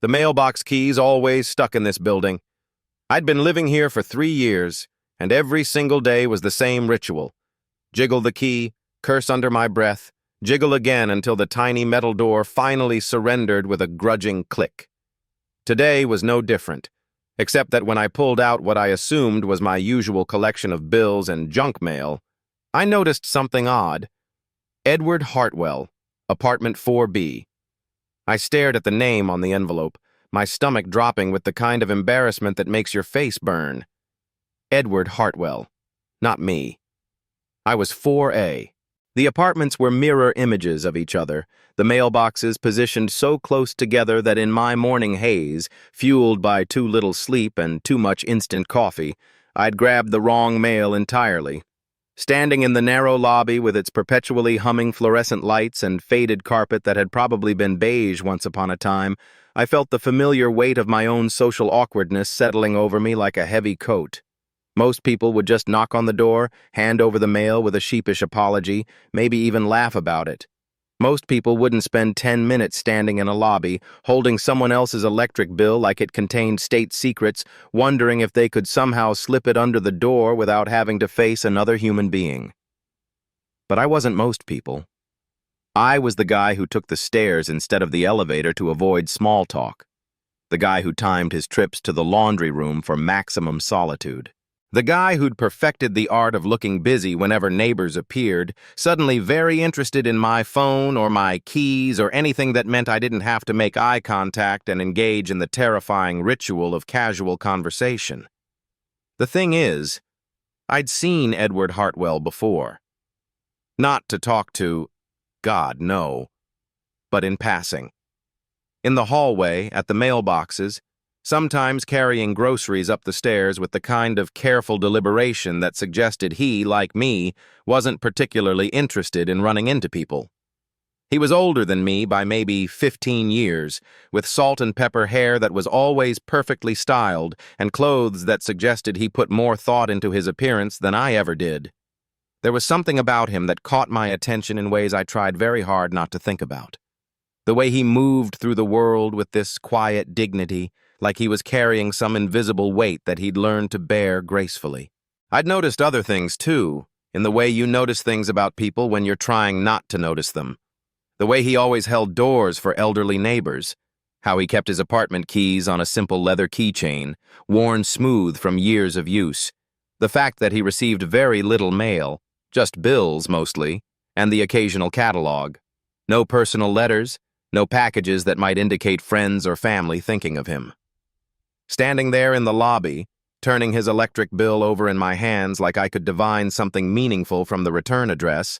The mailbox keys always stuck in this building. I'd been living here for 3 years, and every single day was the same ritual. Jiggle the key, curse under my breath, jiggle again until the tiny metal door finally surrendered with a grudging click. Today was no different, except that when I pulled out what I assumed was my usual collection of bills and junk mail, I noticed something odd. Edward Hartwell, apartment 4B. I stared at the name on the envelope, my stomach dropping with the kind of embarrassment that makes your face burn. Edward Hartwell, not me. I was 4A. The apartments were mirror images of each other, the mailboxes positioned so close together that in my morning haze, fueled by too little sleep and too much instant coffee, I'd grabbed the wrong mail entirely. Standing in the narrow lobby with its perpetually humming fluorescent lights and faded carpet that had probably been beige once upon a time, I felt the familiar weight of my own social awkwardness settling over me like a heavy coat. Most people would just knock on the door, hand over the mail with a sheepish apology, maybe even laugh about it. Most people wouldn't spend 10 minutes standing in a lobby, holding someone else's electric bill like it contained state secrets, wondering if they could somehow slip it under the door without having to face another human being. But I wasn't most people. I was the guy who took the stairs instead of the elevator to avoid small talk. The guy who timed his trips to the laundry room for maximum solitude. The guy who'd perfected the art of looking busy whenever neighbors appeared, suddenly very interested in my phone or my keys or anything that meant I didn't have to make eye contact and engage in the terrifying ritual of casual conversation. The thing is, I'd seen Edward Hartwell before. Not to talk to, God, no, but in passing. In the hallway, at the mailboxes, sometimes carrying groceries up the stairs with the kind of careful deliberation that suggested he, like me, wasn't particularly interested in running into people. He was older than me by maybe 15 years, with salt and pepper hair that was always perfectly styled and clothes that suggested he put more thought into his appearance than I ever did. There was something about him that caught my attention in ways I tried very hard not to think about. The way he moved through the world with this quiet dignity, like he was carrying some invisible weight that he'd learned to bear gracefully. I'd noticed other things, too, in the way you notice things about people when you're trying not to notice them. The way he always held doors for elderly neighbors. How he kept his apartment keys on a simple leather keychain, worn smooth from years of use. The fact that he received very little mail, just bills mostly, and the occasional catalog. No personal letters, no packages that might indicate friends or family thinking of him. Standing there in the lobby, turning his electric bill over in my hands like I could divine something meaningful from the return address,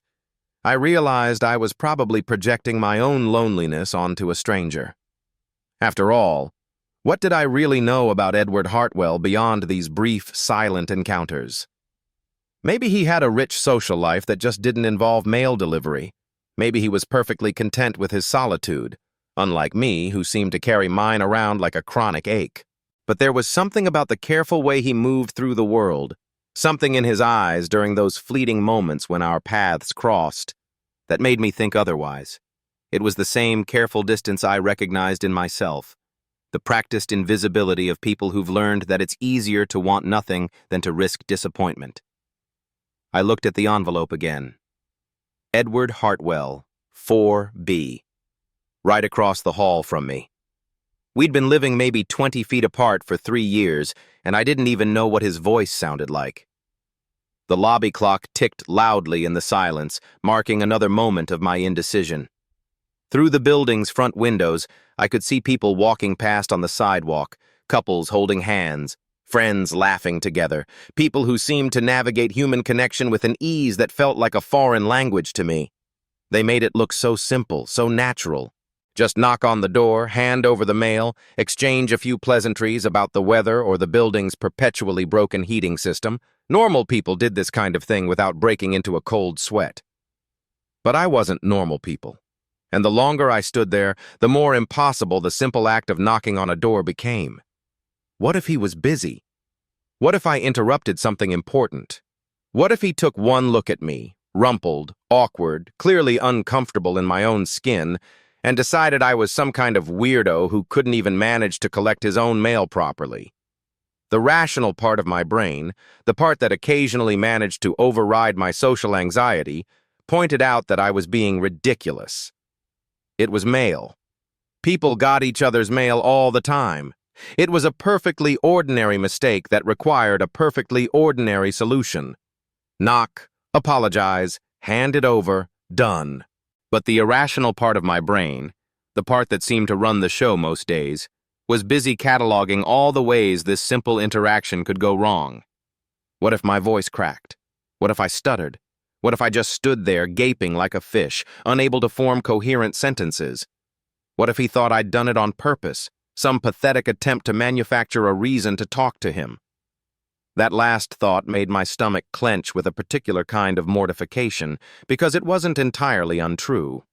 I realized I was probably projecting my own loneliness onto a stranger. After all, what did I really know about Edward Hartwell beyond these brief, silent encounters? Maybe he had a rich social life that just didn't involve mail delivery. Maybe he was perfectly content with his solitude, unlike me, who seemed to carry mine around like a chronic ache. But there was something about the careful way he moved through the world, something in his eyes during those fleeting moments when our paths crossed, that made me think otherwise. It was the same careful distance I recognized in myself, the practiced invisibility of people who've learned that it's easier to want nothing than to risk disappointment. I looked at the envelope again. Edward Hartwell, 4B, right across the hall from me. We'd been living maybe 20 feet apart for 3 years, and I didn't even know what his voice sounded like. The lobby clock ticked loudly in the silence, marking another moment of my indecision. Through the building's front windows, I could see people walking past on the sidewalk, couples holding hands, friends laughing together, people who seemed to navigate human connection with an ease that felt like a foreign language to me. They made it look so simple, so natural. Just knock on the door, hand over the mail, exchange a few pleasantries about the weather or the building's perpetually broken heating system. Normal people did this kind of thing without breaking into a cold sweat. But I wasn't normal people. And the longer I stood there, the more impossible the simple act of knocking on a door became. What if he was busy? What if I interrupted something important? What if he took one look at me, rumpled, awkward, clearly uncomfortable in my own skin, and decided I was some kind of weirdo who couldn't even manage to collect his own mail properly. The rational part of my brain, the part that occasionally managed to override my social anxiety, pointed out that I was being ridiculous. It was mail. People got each other's mail all the time. It was a perfectly ordinary mistake that required a perfectly ordinary solution. Knock, apologize, hand it over, done. But the irrational part of my brain, the part that seemed to run the show most days, was busy cataloging all the ways this simple interaction could go wrong. What if my voice cracked? What if I stuttered? What if I just stood there gaping like a fish, unable to form coherent sentences? What if he thought I'd done it on purpose, some pathetic attempt to manufacture a reason to talk to him? That last thought made my stomach clench with a particular kind of mortification, because it wasn't entirely untrue.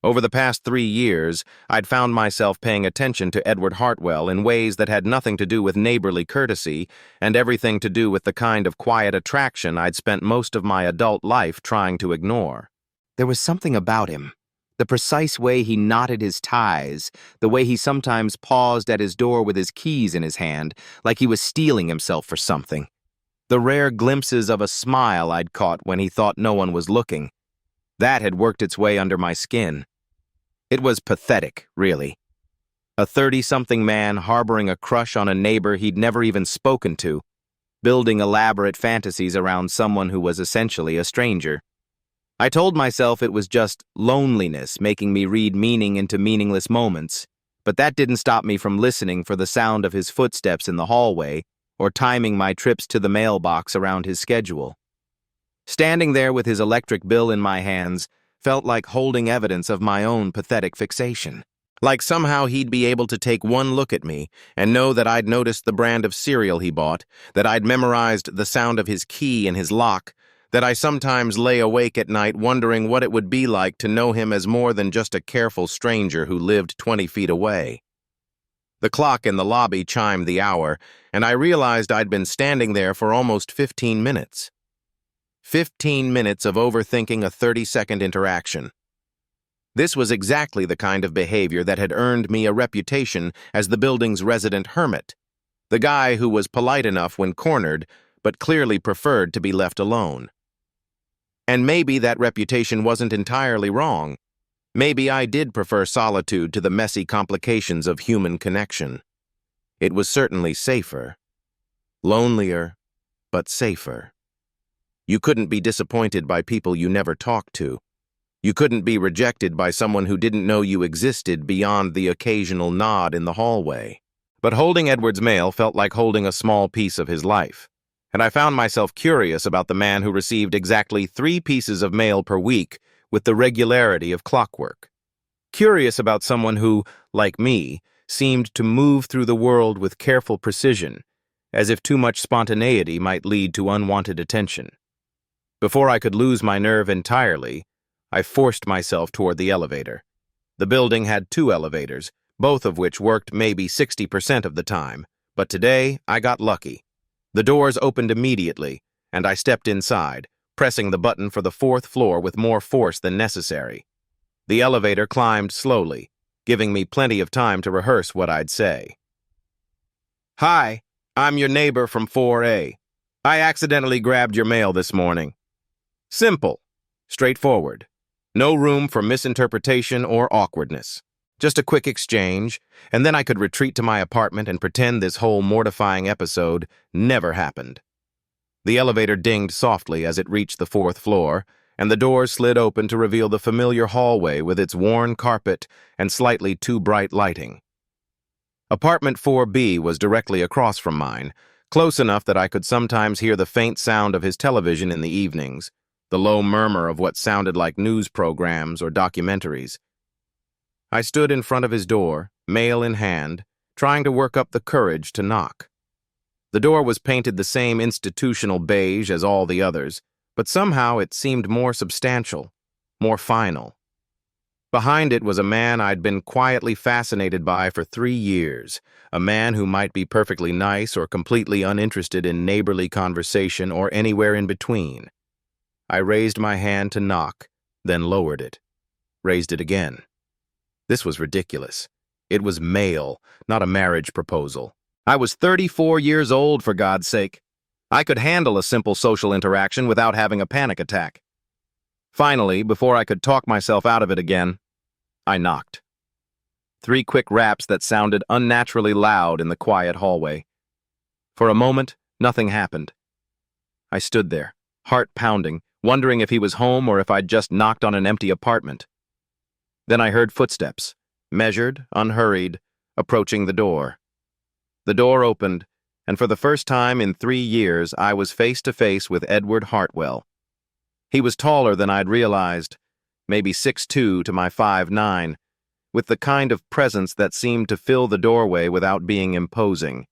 Over the past 3 years, I'd found myself paying attention to Edward Hartwell in ways that had nothing to do with neighborly courtesy and everything to do with the kind of quiet attraction I'd spent most of my adult life trying to ignore. There was something about him. The precise way he knotted his ties, the way he sometimes paused at his door with his keys in his hand, like he was steeling himself for something. The rare glimpses of a smile I'd caught when he thought no one was looking. That had worked its way under my skin. It was pathetic, really. A 30-something man harboring a crush on a neighbor he'd never even spoken to, building elaborate fantasies around someone who was essentially a stranger. I told myself it was just loneliness making me read meaning into meaningless moments, but that didn't stop me from listening for the sound of his footsteps in the hallway or timing my trips to the mailbox around his schedule. Standing there with his electric bill in my hands felt like holding evidence of my own pathetic fixation. Like somehow he'd be able to take one look at me and know that I'd noticed the brand of cereal he bought, that I'd memorized the sound of his key in his lock, that I sometimes lay awake at night wondering what it would be like to know him as more than just a careful stranger who lived 20 feet away. The clock in the lobby chimed the hour, and I realized I'd been standing there for almost 15 minutes. 15 minutes of overthinking a 30-second interaction. This was exactly the kind of behavior that had earned me a reputation as the building's resident hermit, the guy who was polite enough when cornered, but clearly preferred to be left alone. And maybe that reputation wasn't entirely wrong. Maybe I did prefer solitude to the messy complications of human connection. It was certainly safer. Lonelier, but safer. You couldn't be disappointed by people you never talked to. You couldn't be rejected by someone who didn't know you existed beyond the occasional nod in the hallway. But holding Edward's mail felt like holding a small piece of his life, and I found myself curious about the man who received exactly 3 pieces of mail per week with the regularity of clockwork. Curious about someone who, like me, seemed to move through the world with careful precision, as if too much spontaneity might lead to unwanted attention. Before I could lose my nerve entirely, I forced myself toward the elevator. The building had 2 elevators, both of which worked maybe 60% of the time, but today I got lucky. The doors opened immediately, and I stepped inside, pressing the button for the 4th floor with more force than necessary. The elevator climbed slowly, giving me plenty of time to rehearse what I'd say. "Hi, I'm your neighbor from 4A. I accidentally grabbed your mail this morning." Simple, straightforward. No room for misinterpretation or awkwardness. Just a quick exchange, and then I could retreat to my apartment and pretend this whole mortifying episode never happened. The elevator dinged softly as it reached the 4th floor, and the doors slid open to reveal the familiar hallway with its worn carpet and slightly too bright lighting. Apartment 4B was directly across from mine, close enough that I could sometimes hear the faint sound of his television in the evenings, the low murmur of what sounded like news programs or documentaries. I stood in front of his door, mail in hand, trying to work up the courage to knock. The door was painted the same institutional beige as all the others, but somehow it seemed more substantial, more final. Behind it was a man I'd been quietly fascinated by for 3 years, a man who might be perfectly nice or completely uninterested in neighborly conversation or anywhere in between. I raised my hand to knock, then lowered it, raised it again. This was ridiculous. It was mail, not a marriage proposal. I was 34 years old, for God's sake. I could handle a simple social interaction without having a panic attack. Finally, before I could talk myself out of it again, I knocked. 3 quick raps that sounded unnaturally loud in the quiet hallway. For a moment, nothing happened. I stood there, heart pounding, wondering if he was home or if I'd just knocked on an empty apartment. Then I heard footsteps, measured, unhurried, approaching the door. The door opened, and for the first time in 3 years, I was face to face with Edward Hartwell. He was taller than I'd realized, maybe 6'2" to my 5'9", with the kind of presence that seemed to fill the doorway without being imposing.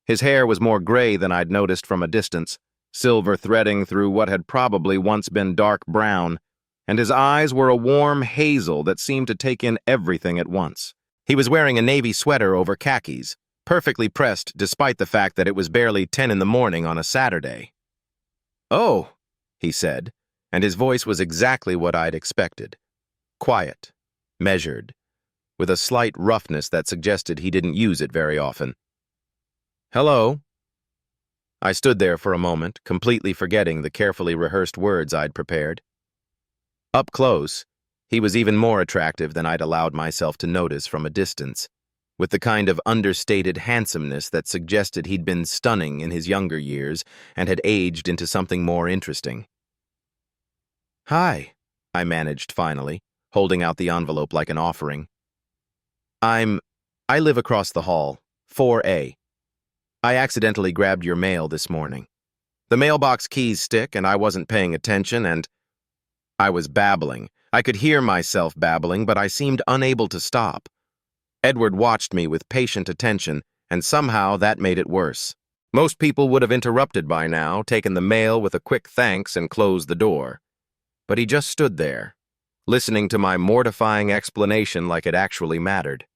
His hair was more gray than I'd noticed from a distance, silver threading through what had probably once been dark brown, and his eyes were a warm hazel that seemed to take in everything at once. He was wearing a navy sweater over khakis, perfectly pressed despite the fact that it was barely 10 in the morning on a Saturday. "Oh," he said, and his voice was exactly what I'd expected. Quiet, measured, with a slight roughness that suggested he didn't use it very often. "Hello." I stood there for a moment, completely forgetting the carefully rehearsed words I'd prepared. Up close, he was even more attractive than I'd allowed myself to notice from a distance, with the kind of understated handsomeness that suggested he'd been stunning in his younger years and had aged into something more interesting. "Hi," I managed finally, holding out the envelope like an offering. I live across the hall, 4A. I accidentally grabbed your mail this morning. The mailbox keys stick, and I wasn't paying attention, and..." I was babbling. I could hear myself babbling, but I seemed unable to stop. Edward watched me with patient attention, and somehow that made it worse. Most people would have interrupted by now, taken the mail with a quick thanks, and closed the door. But he just stood there, listening to my mortifying explanation like it actually mattered.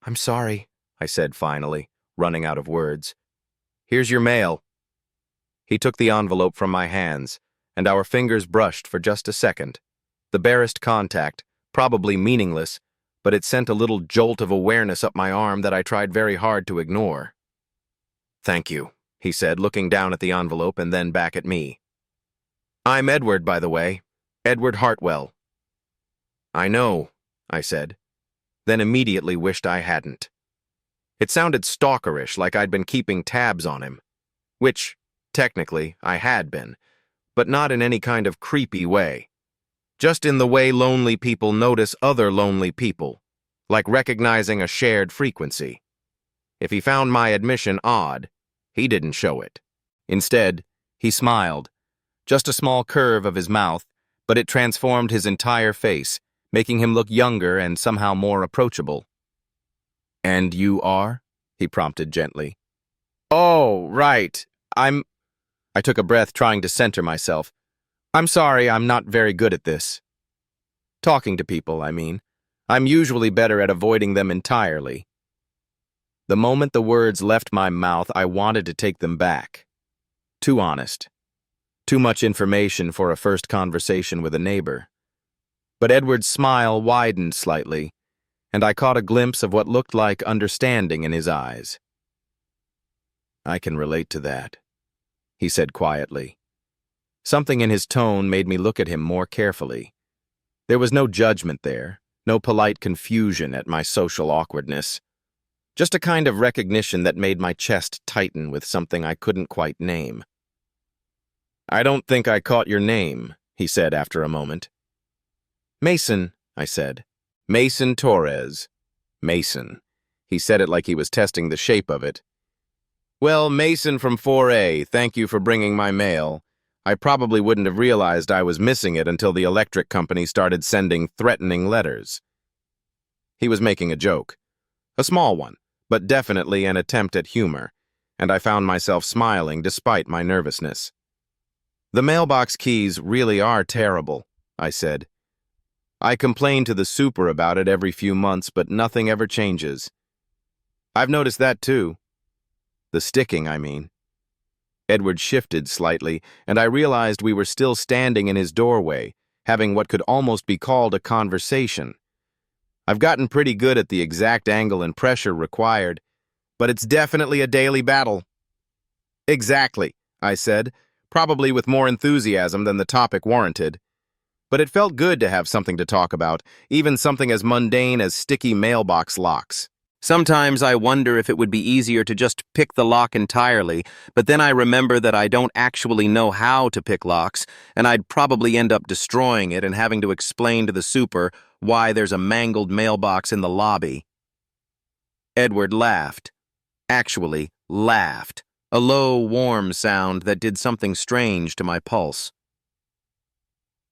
"I'm sorry," I said finally, running out of words. "Here's your mail." He took the envelope from my hands, and our fingers brushed for just a second. The barest contact, probably meaningless, but it sent a little jolt of awareness up my arm that I tried very hard to ignore. "Thank you," he said, looking down at the envelope and then back at me. "I'm Edward, by the way. Edward Hartwell." "I know," I said, then immediately wished I hadn't. It sounded stalkerish, like I'd been keeping tabs on him, which, technically, I had been, but not in any kind of creepy way. Just in the way lonely people notice other lonely people, like recognizing a shared frequency. If he found my admission odd, he didn't show it. Instead, he smiled, just a small curve of his mouth, but it transformed his entire face, making him look younger and somehow more approachable. "And you are?" he prompted gently. "Oh, right. I took a breath, trying to center myself. "I'm sorry, I'm not very good at this. Talking to people, I mean. I'm usually better at avoiding them entirely." The moment the words left my mouth, I wanted to take them back. Too honest. Too much information for a first conversation with a neighbor. But Edward's smile widened slightly, and I caught a glimpse of what looked like understanding in his eyes. "I can relate to that," he said quietly. Something in his tone made me look at him more carefully. There was no judgment there, no polite confusion at my social awkwardness. Just a kind of recognition that made my chest tighten with something I couldn't quite name. "I don't think I caught your name," he said after a moment. "Mason," I said. "Mason Torres." Mason. He said it like he was testing the shape of it. "Well, Mason from 4A, thank you for bringing my mail. I probably wouldn't have realized I was missing it until the electric company started sending threatening letters." He was making a joke. A small one, but definitely an attempt at humor, and I found myself smiling despite my nervousness. "The mailbox keys really are terrible," I said. "I complain to the super about it every few months, but nothing ever changes." "I've noticed that too." The sticking, I mean. Edward shifted slightly, and I realized we were still standing in his doorway, having what could almost be called a conversation. I've gotten pretty good at the exact angle and pressure required, but it's definitely a daily battle. Exactly, I said, probably with more enthusiasm than the topic warranted. But it felt good to have something to talk about, even something as mundane as sticky mailbox locks. Sometimes I wonder if it would be easier to just pick the lock entirely, but then I remember that I don't actually know how to pick locks, and I'd probably end up destroying it and having to explain to the super why there's a mangled mailbox in the lobby. Edward laughed. Actually, laughed. A low, warm sound that did something strange to my pulse.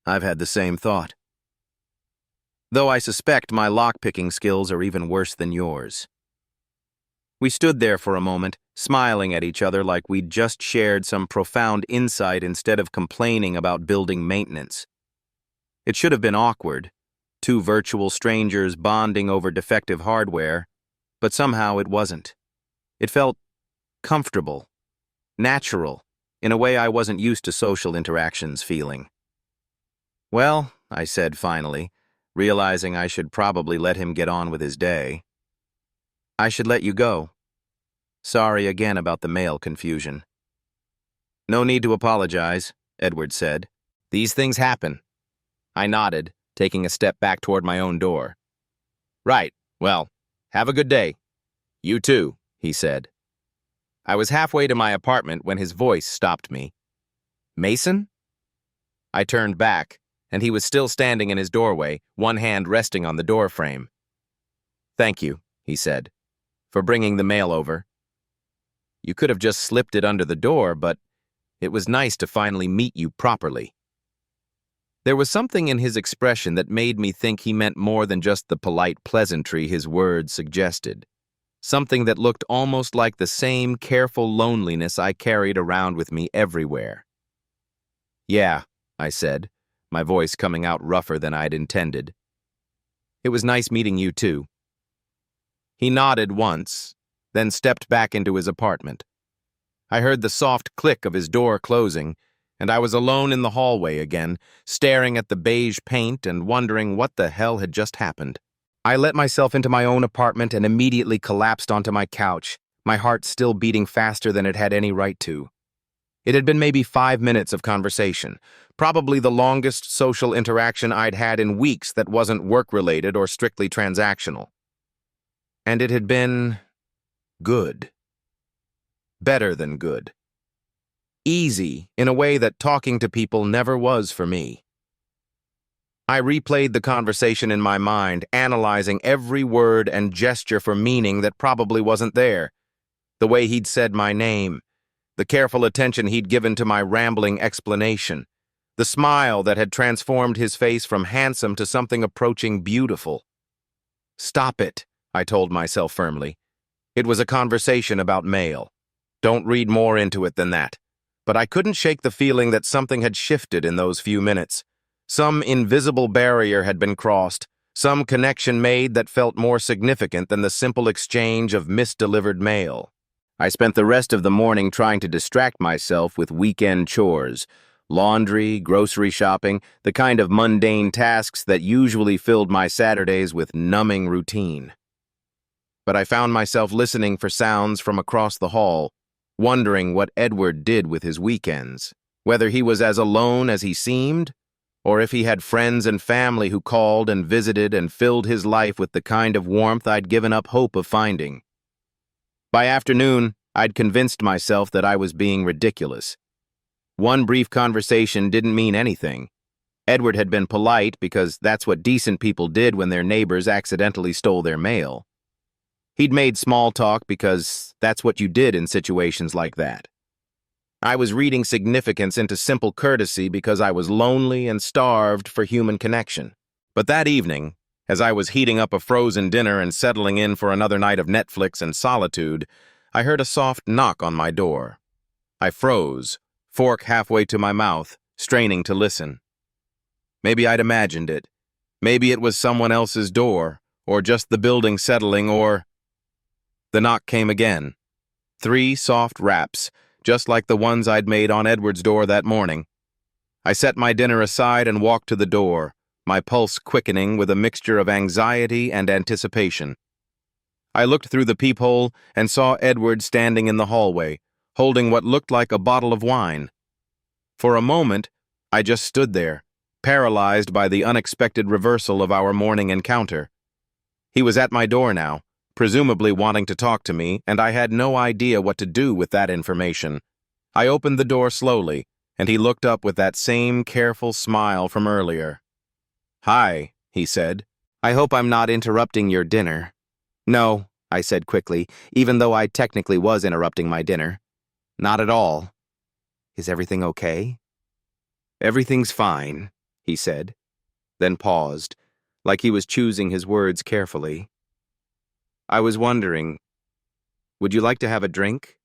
I've had the same thought. Though I suspect my lock-picking skills are even worse than yours. We stood there for a moment, smiling at each other like we'd just shared some profound insight instead of complaining about building maintenance. It should have been awkward, two virtual strangers bonding over defective hardware, but somehow it wasn't. It felt comfortable, natural, in a way I wasn't used to social interactions feeling. Well, I said finally, realizing I should probably let him get on with his day. I should let you go. Sorry again about the mail confusion. No need to apologize, Edward said. These things happen. I nodded, taking a step back toward my own door. Right, well, have a good day. You too, he said. I was halfway to my apartment when his voice stopped me. Mason? I turned back, and he was still standing in his doorway, one hand resting on the door frame. Thank you, he said, for bringing the mail over. You could have just slipped it under the door, but it was nice to finally meet you properly. There was something in his expression that made me think he meant more than just the polite pleasantry his words suggested. Something that looked almost like the same careful loneliness I carried around with me everywhere. Yeah, I said, my voice coming out rougher than I'd intended. It was nice meeting you too. He nodded once, then stepped back into his apartment. I heard the soft click of his door closing, and I was alone in the hallway again, staring at the beige paint and wondering what the hell had just happened. I let myself into my own apartment and immediately collapsed onto my couch, my heart still beating faster than it had any right to. It had been maybe 5 minutes of conversation, probably the longest social interaction I'd had in weeks that wasn't work-related or strictly transactional. And it had been good. Better than good. Easy, in a way that talking to people never was for me. I replayed the conversation in my mind, analyzing every word and gesture for meaning that probably wasn't there. The way he'd said my name, the careful attention he'd given to my rambling explanation, the smile that had transformed his face from handsome to something approaching beautiful. Stop it, I told myself firmly. It was a conversation about mail. Don't read more into it than that. But I couldn't shake the feeling that something had shifted in those few minutes. Some invisible barrier had been crossed, some connection made that felt more significant than the simple exchange of misdelivered mail. I spent the rest of the morning trying to distract myself with weekend chores, laundry, grocery shopping, the kind of mundane tasks that usually filled my Saturdays with numbing routine. But I found myself listening for sounds from across the hall, wondering what Edward did with his weekends, whether he was as alone as he seemed, or if he had friends and family who called and visited and filled his life with the kind of warmth I'd given up hope of finding. By afternoon, I'd convinced myself that I was being ridiculous. One brief conversation didn't mean anything. Edward had been polite because that's what decent people did when their neighbors accidentally stole their mail. He'd made small talk because that's what you did in situations like that. I was reading significance into simple courtesy because I was lonely and starved for human connection. But that evening, as I was heating up a frozen dinner and settling in for another night of Netflix and solitude, I heard a soft knock on my door. I froze, fork halfway to my mouth, straining to listen. Maybe I'd imagined it. Maybe it was someone else's door, or just the building settling, or... The knock came again. 3 soft raps, just like the ones I'd made on Edward's door that morning. I set my dinner aside and walked to the door, my pulse quickening with a mixture of anxiety and anticipation. I looked through the peephole and saw Edward standing in the hallway, holding what looked like a bottle of wine. For a moment, I just stood there, paralyzed by the unexpected reversal of our morning encounter. He was at my door now, presumably wanting to talk to me, and I had no idea what to do with that information. I opened the door slowly, and he looked up with that same careful smile from earlier. "Hi," he said. "I hope I'm not interrupting your dinner." "No," I said quickly, even though I technically was interrupting my dinner. "Not at all." "Is everything okay?" "Everything's fine," he said, then paused, like he was choosing his words carefully. "I was wondering, would you like to have a drink?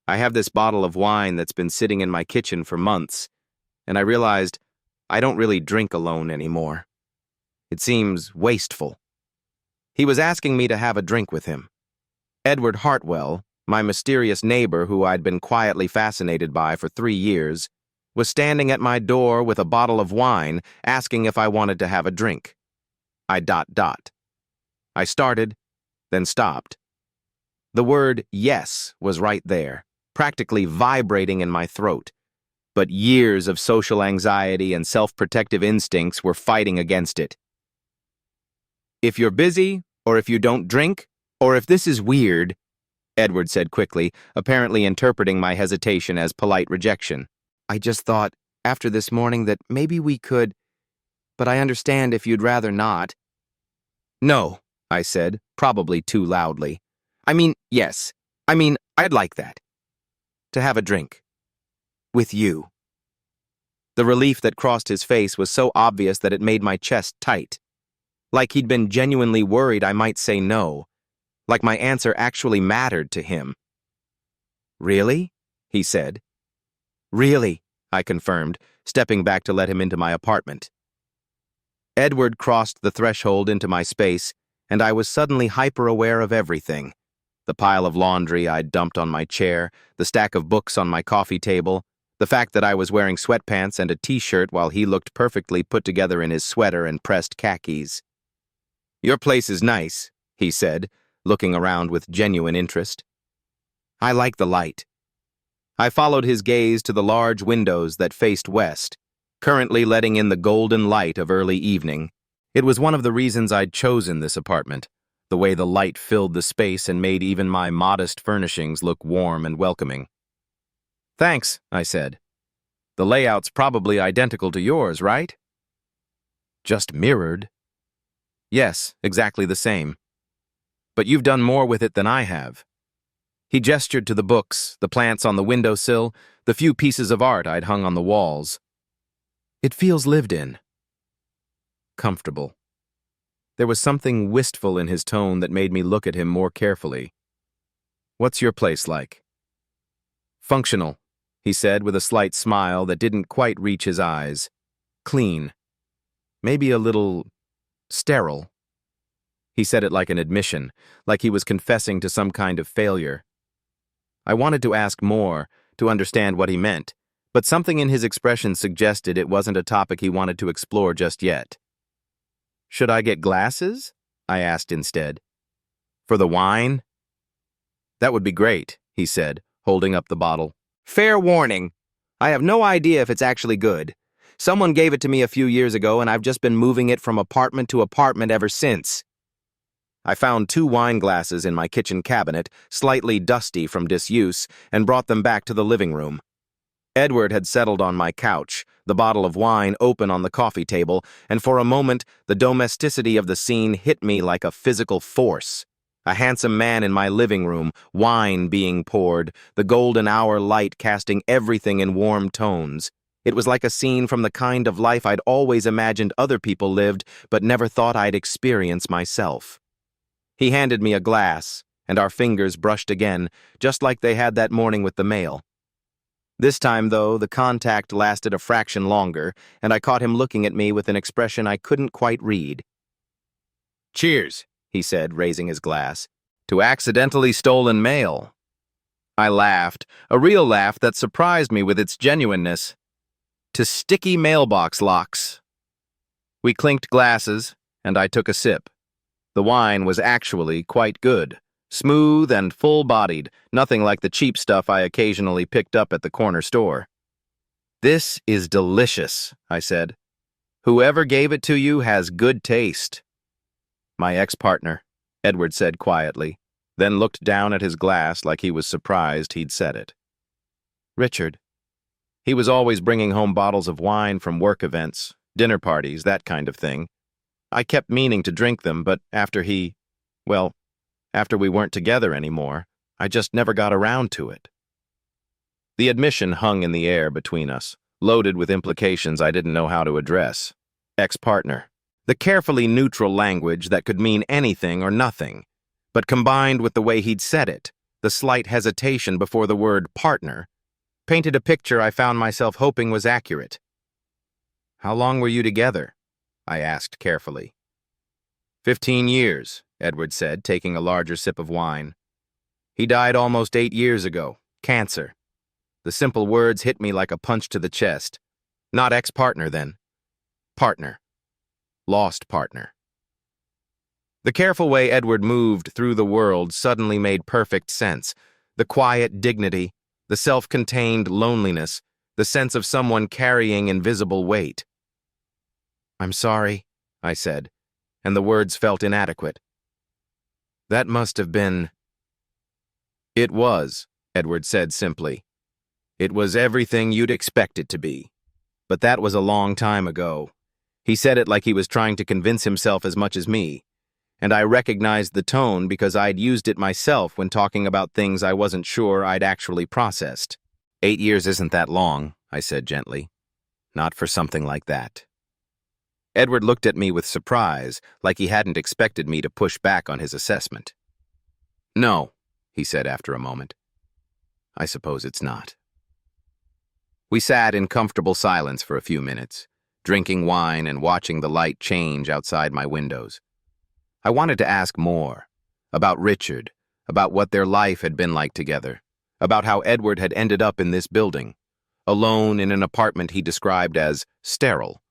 I have this bottle of wine that's been sitting in my kitchen for months, and I realized I don't really drink alone anymore. It seems wasteful." He was asking me to have a drink with him. Edward Hartwell, my mysterious neighbor who I'd been quietly fascinated by for 3 years, was standing at my door with a bottle of wine, asking if I wanted to have a drink. I started, then stopped. The word yes was right there, practically vibrating in my throat. But years of social anxiety and self-protective instincts were fighting against it. "If you're busy, or if you don't drink, or if this is weird," Edward said quickly, apparently interpreting my hesitation as polite rejection. "I just thought, after this morning, that maybe we could, but I understand if you'd rather not." "No," I said, probably too loudly. Yes. I'd like that. To have a drink. With you." The relief that crossed his face was so obvious that it made my chest tight. Like he'd been genuinely worried I might say no. Like my answer actually mattered to him. "Really?" he said. "Really," I confirmed, stepping back to let him into my apartment. Edward crossed the threshold into my space, and I was suddenly hyper-aware of everything. The pile of laundry I'd dumped on my chair, the stack of books on my coffee table, the fact that I was wearing sweatpants and a t-shirt while he looked perfectly put together in his sweater and pressed khakis. "Your place is nice," he said, looking around with genuine interest. "I like the light." I followed his gaze to the large windows that faced west, currently letting in the golden light of early evening. It was one of the reasons I'd chosen this apartment, the way the light filled the space and made even my modest furnishings look warm and welcoming. "Thanks," I said. "The layout's probably identical to yours, right?" "Just mirrored." "Yes, exactly the same. But you've done more with it than I have." He gestured to the books, the plants on the windowsill, the few pieces of art I'd hung on the walls. "It feels lived in. Comfortable." There was something wistful in his tone that made me look at him more carefully. "What's your place like?" "Functional," he said with a slight smile that didn't quite reach his eyes. "Clean. Maybe a little sterile." He said it like an admission, like he was confessing to some kind of failure. I wanted to ask more, to understand what he meant, but something in his expression suggested it wasn't a topic he wanted to explore just yet. "Should I get glasses?" I asked instead. "For the wine?" "That would be great," he said, holding up the bottle. "Fair warning. I have no idea if it's actually good. Someone gave it to me a few years ago, and I've just been moving it from apartment to apartment ever since." I found 2 wine glasses in my kitchen cabinet, slightly dusty from disuse, and brought them back to the living room. Edward had settled on my couch, the bottle of wine open on the coffee table, and for a moment the domesticity of the scene hit me like a physical force. A handsome man in my living room, wine being poured, the golden hour light casting everything in warm tones. It was like a scene from the kind of life I'd always imagined other people lived, but never thought I'd experience myself. He handed me a glass, and our fingers brushed again, just like they had that morning with the mail. This time, though, the contact lasted a fraction longer, and I caught him looking at me with an expression I couldn't quite read. "Cheers," he said, raising his glass, "to accidentally stolen mail." I laughed, a real laugh that surprised me with its genuineness. "To sticky mailbox locks." We clinked glasses, and I took a sip. The wine was actually quite good, smooth and full-bodied, nothing like the cheap stuff I occasionally picked up at the corner store. "This is delicious," I said. "Whoever gave it to you has good taste." "My ex-partner," Edward said quietly, then looked down at his glass like he was surprised he'd said it. "Richard. He was always bringing home bottles of wine from work events, dinner parties, that kind of thing. I kept meaning to drink them, but after we weren't together anymore, I just never got around to it." The admission hung in the air between us, loaded with implications I didn't know how to address. Ex-partner. The carefully neutral language that could mean anything or nothing, but combined with the way he'd said it, the slight hesitation before the word partner, painted a picture I found myself hoping was accurate. "How long were you together?" I asked carefully. 15 years, Edward said, taking a larger sip of wine. "He died almost 8 years ago. Cancer." The simple words hit me like a punch to the chest. Not ex-partner, then. Partner. Lost partner. The careful way Edward moved through the world suddenly made perfect sense. The quiet dignity, the self-contained loneliness, the sense of someone carrying invisible weight. "I'm sorry," I said, and the words felt inadequate. "That must have been—" "It was," Edward said simply. "It was everything you'd expect it to be. But that was a long time ago." He said it like he was trying to convince himself as much as me, and I recognized the tone because I'd used it myself when talking about things I wasn't sure I'd actually processed. 8 years isn't that long," I said gently. "Not for something like that." Edward looked at me with surprise, like he hadn't expected me to push back on his assessment. "No," he said after a moment. "I suppose it's not." We sat in comfortable silence for a few minutes, drinking wine and watching the light change outside my windows. I wanted to ask more, about Richard, about what their life had been like together, about how Edward had ended up in this building, alone in an apartment he described as sterile.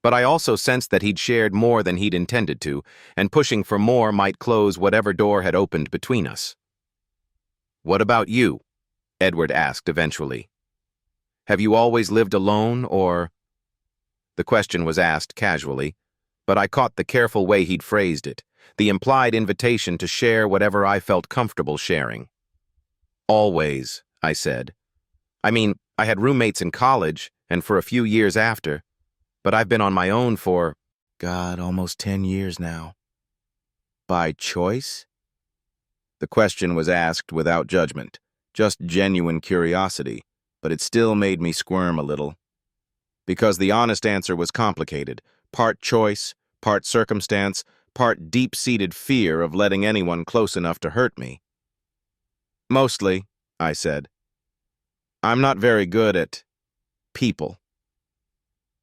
But I also sensed that he'd shared more than he'd intended to, and pushing for more might close whatever door had opened between us. "What about you?" Edward asked eventually. "Have you always lived alone, or—" The question was asked casually, but I caught the careful way he'd phrased it, the implied invitation to share whatever I felt comfortable sharing. "Always," I said. "I mean, I had roommates in college, and for a few years after, but I've been on my own for, almost 10 years now." "By choice?" The question was asked without judgment, just genuine curiosity, but it still made me squirm a little. Because the honest answer was complicated, part choice, part circumstance, part deep-seated fear of letting anyone close enough to hurt me. "Mostly," I said. "I'm not very good at people.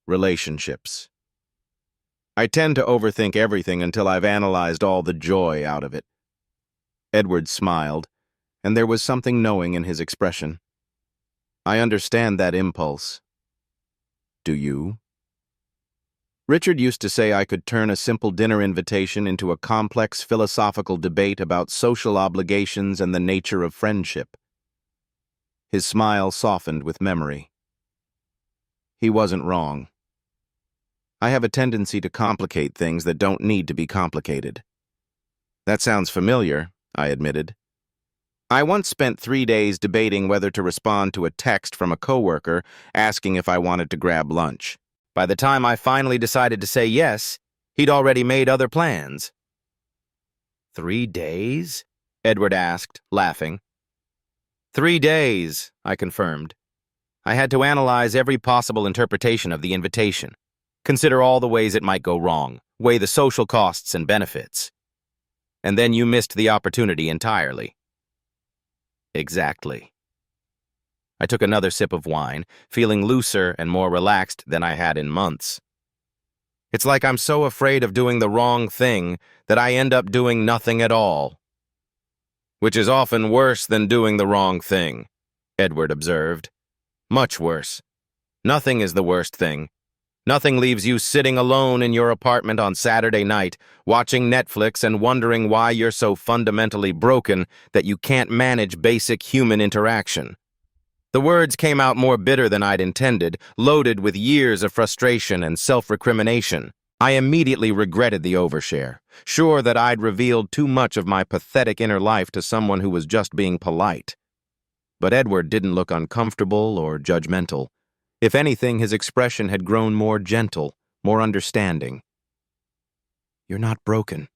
Relationships. I tend to overthink everything until I've analyzed all the joy out of it." Edward smiled, and there was something knowing in his expression. "I understand that impulse. Do you?" Richard used to say I could turn a simple dinner invitation into a complex philosophical debate about social obligations and the nature of friendship. His smile softened with memory. He wasn't wrong. I have a tendency to complicate things that don't need to be complicated. "That sounds familiar," I admitted. "I once spent 3 days debating whether to respond to a text from a coworker asking if I wanted to grab lunch. By the time I finally decided to say yes, he'd already made other plans." "3 days?" Edward asked, laughing. "3 days," I confirmed. I had to analyze every possible interpretation of the invitation, consider all the ways it might go wrong, weigh the social costs and benefits. And then you missed the opportunity entirely. Exactly. I took another sip of wine, feeling looser and more relaxed than I had in months. It's like I'm so afraid of doing the wrong thing that I end up doing nothing at all. "Which is often worse than doing the wrong thing," Edward observed. "Much worse. Nothing is the worst thing. Nothing leaves you sitting alone in your apartment on Saturday night, watching Netflix and wondering why you're so fundamentally broken that you can't manage basic human interaction. The words came out more bitter than I'd intended, loaded with years of frustration and self-recrimination. I immediately regretted the overshare, sure that I'd revealed too much of my pathetic inner life to someone who was just being polite. But Edward didn't look uncomfortable or judgmental. If anything, his expression had grown more gentle, more understanding. "You're not broken,"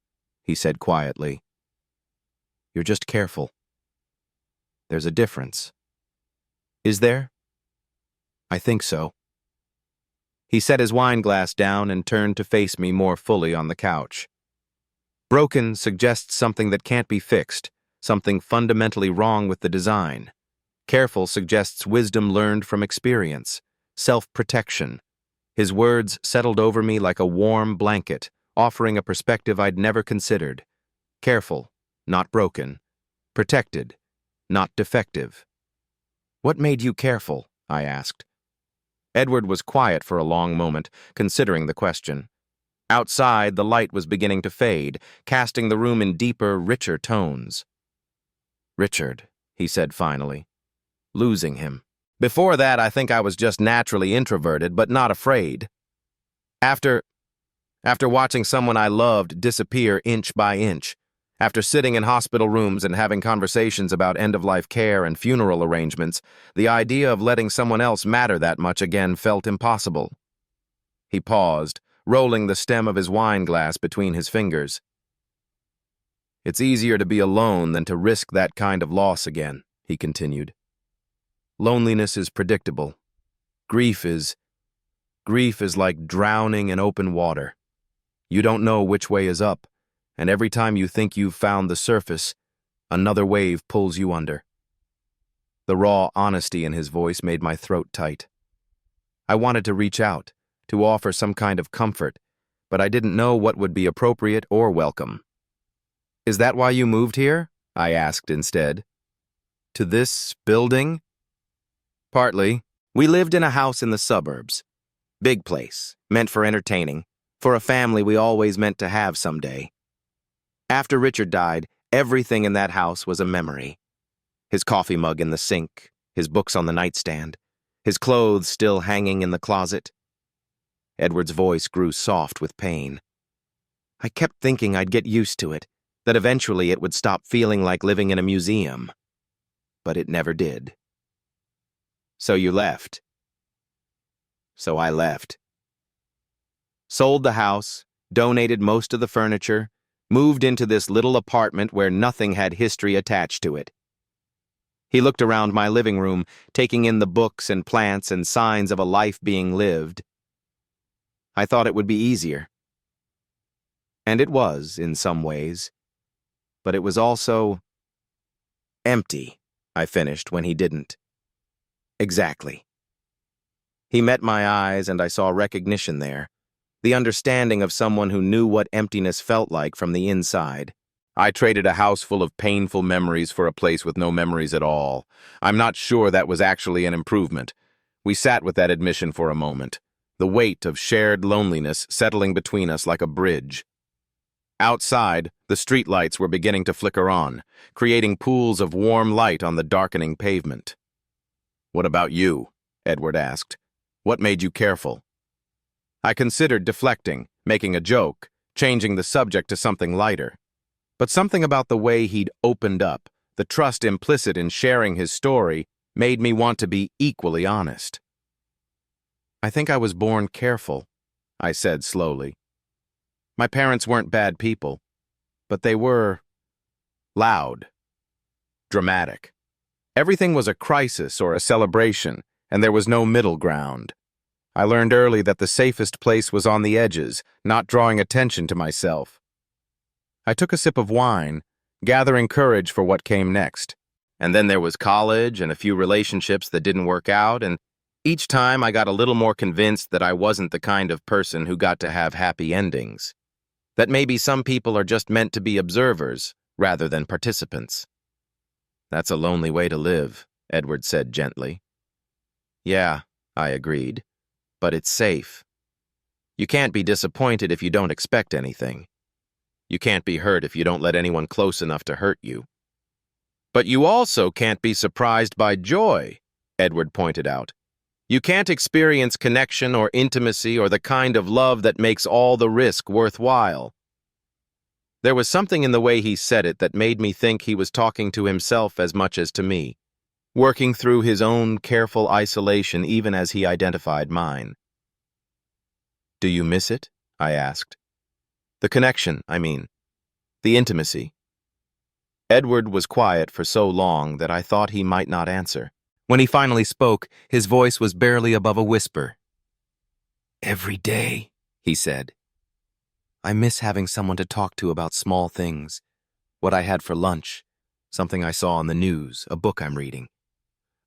he said quietly. "You're just careful. There's a difference." "Is there?" "I think so." He set his wine glass down and turned to face me more fully on the couch. "Broken suggests something that can't be fixed, something fundamentally wrong with the design. Careful suggests wisdom learned from experience, self-protection." His words settled over me like a warm blanket, offering a perspective I'd never considered. Careful, not broken. Protected, not defective. "What made you careful?" I asked. Edward was quiet for a long moment, considering the question. Outside, the light was beginning to fade, casting the room in deeper, richer tones. "Richard," he said finally. "Losing him. Before that, I think I was just naturally introverted, but not afraid. After watching someone I loved disappear inch by inch, after sitting in hospital rooms and having conversations about end-of-life care and funeral arrangements, the idea of letting someone else matter that much again felt impossible." He paused, rolling the stem of his wine glass between his fingers. "It's easier to be alone than to risk that kind of loss again," he continued. "Loneliness is predictable. Grief is like drowning in open water. You don't know which way is up, and every time you think you've found the surface, another wave pulls you under." The raw honesty in his voice made my throat tight. I wanted to reach out, to offer some kind of comfort, but I didn't know what would be appropriate or welcome. "Is that why you moved here?" I asked instead. "To this building?" "Partly. We lived in a house in the suburbs. Big place, meant for entertaining, for a family we always meant to have someday. After Richard died, everything in that house was a memory. His coffee mug in the sink, his books on the nightstand, his clothes still hanging in the closet." Edward's voice grew soft with pain. "I kept thinking I'd get used to it, that eventually it would stop feeling like living in a museum. But it never did." "So you left?" "So I left. Sold the house, donated most of the furniture, moved into this little apartment where nothing had history attached to it." He looked around my living room, taking in the books and plants and signs of a life being lived. "I thought it would be easier." And it was, in some ways. But it was also empty, I finished when he didn't. "Exactly." He met my eyes and I saw recognition there. The understanding of someone who knew what emptiness felt like from the inside. "I traded a house full of painful memories for a place with no memories at all. I'm not sure that was actually an improvement." We sat with that admission for a moment, the weight of shared loneliness settling between us like a bridge. Outside, the streetlights were beginning to flicker on, creating pools of warm light on the darkening pavement. "What about you?" Edward asked. "What made you careful?" I considered deflecting, making a joke, changing the subject to something lighter. But something about the way he'd opened up, the trust implicit in sharing his story, made me want to be equally honest. "I think I was born careful," I said slowly. "My parents weren't bad people, but they were loud, dramatic. Everything was a crisis or a celebration, and there was no middle ground. I learned early that the safest place was on the edges, not drawing attention to myself." I took a sip of wine, gathering courage for what came next. And then there was college and a few relationships that didn't work out, and each time I got a little more convinced that I wasn't the kind of person who got to have happy endings. That maybe some people are just meant to be observers rather than participants. "That's a lonely way to live," Edward said gently. "Yeah," I agreed, "but it's safe." You can't be disappointed if you don't expect anything. You can't be hurt if you don't let anyone close enough to hurt you. But you also can't be surprised by joy, Edward pointed out. You can't experience connection or intimacy or the kind of love that makes all the risk worthwhile. There was something in the way he said it that made me think he was talking to himself as much as to me, working through his own careful isolation even as he identified mine. Do you miss it? I asked. The connection, I mean. The intimacy. Edward was quiet for so long that I thought he might not answer. When he finally spoke, his voice was barely above a whisper. Every day, he said. I miss having someone to talk to about small things. What I had for lunch, something I saw on the news, a book I'm reading.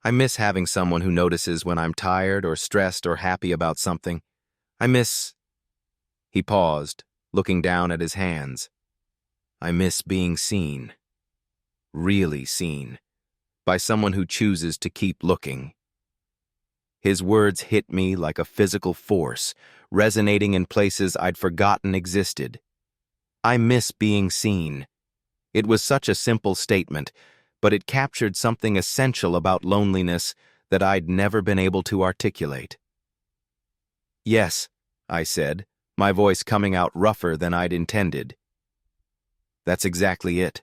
I miss having someone who notices when I'm tired or stressed or happy about something. I miss... He paused, looking down at his hands. I miss being seen. Really seen. By someone who chooses to keep looking. His words hit me like a physical force, resonating in places I'd forgotten existed. I miss being seen. It was such a simple statement, but it captured something essential about loneliness that I'd never been able to articulate. Yes, I said, my voice coming out rougher than I'd intended. That's exactly it.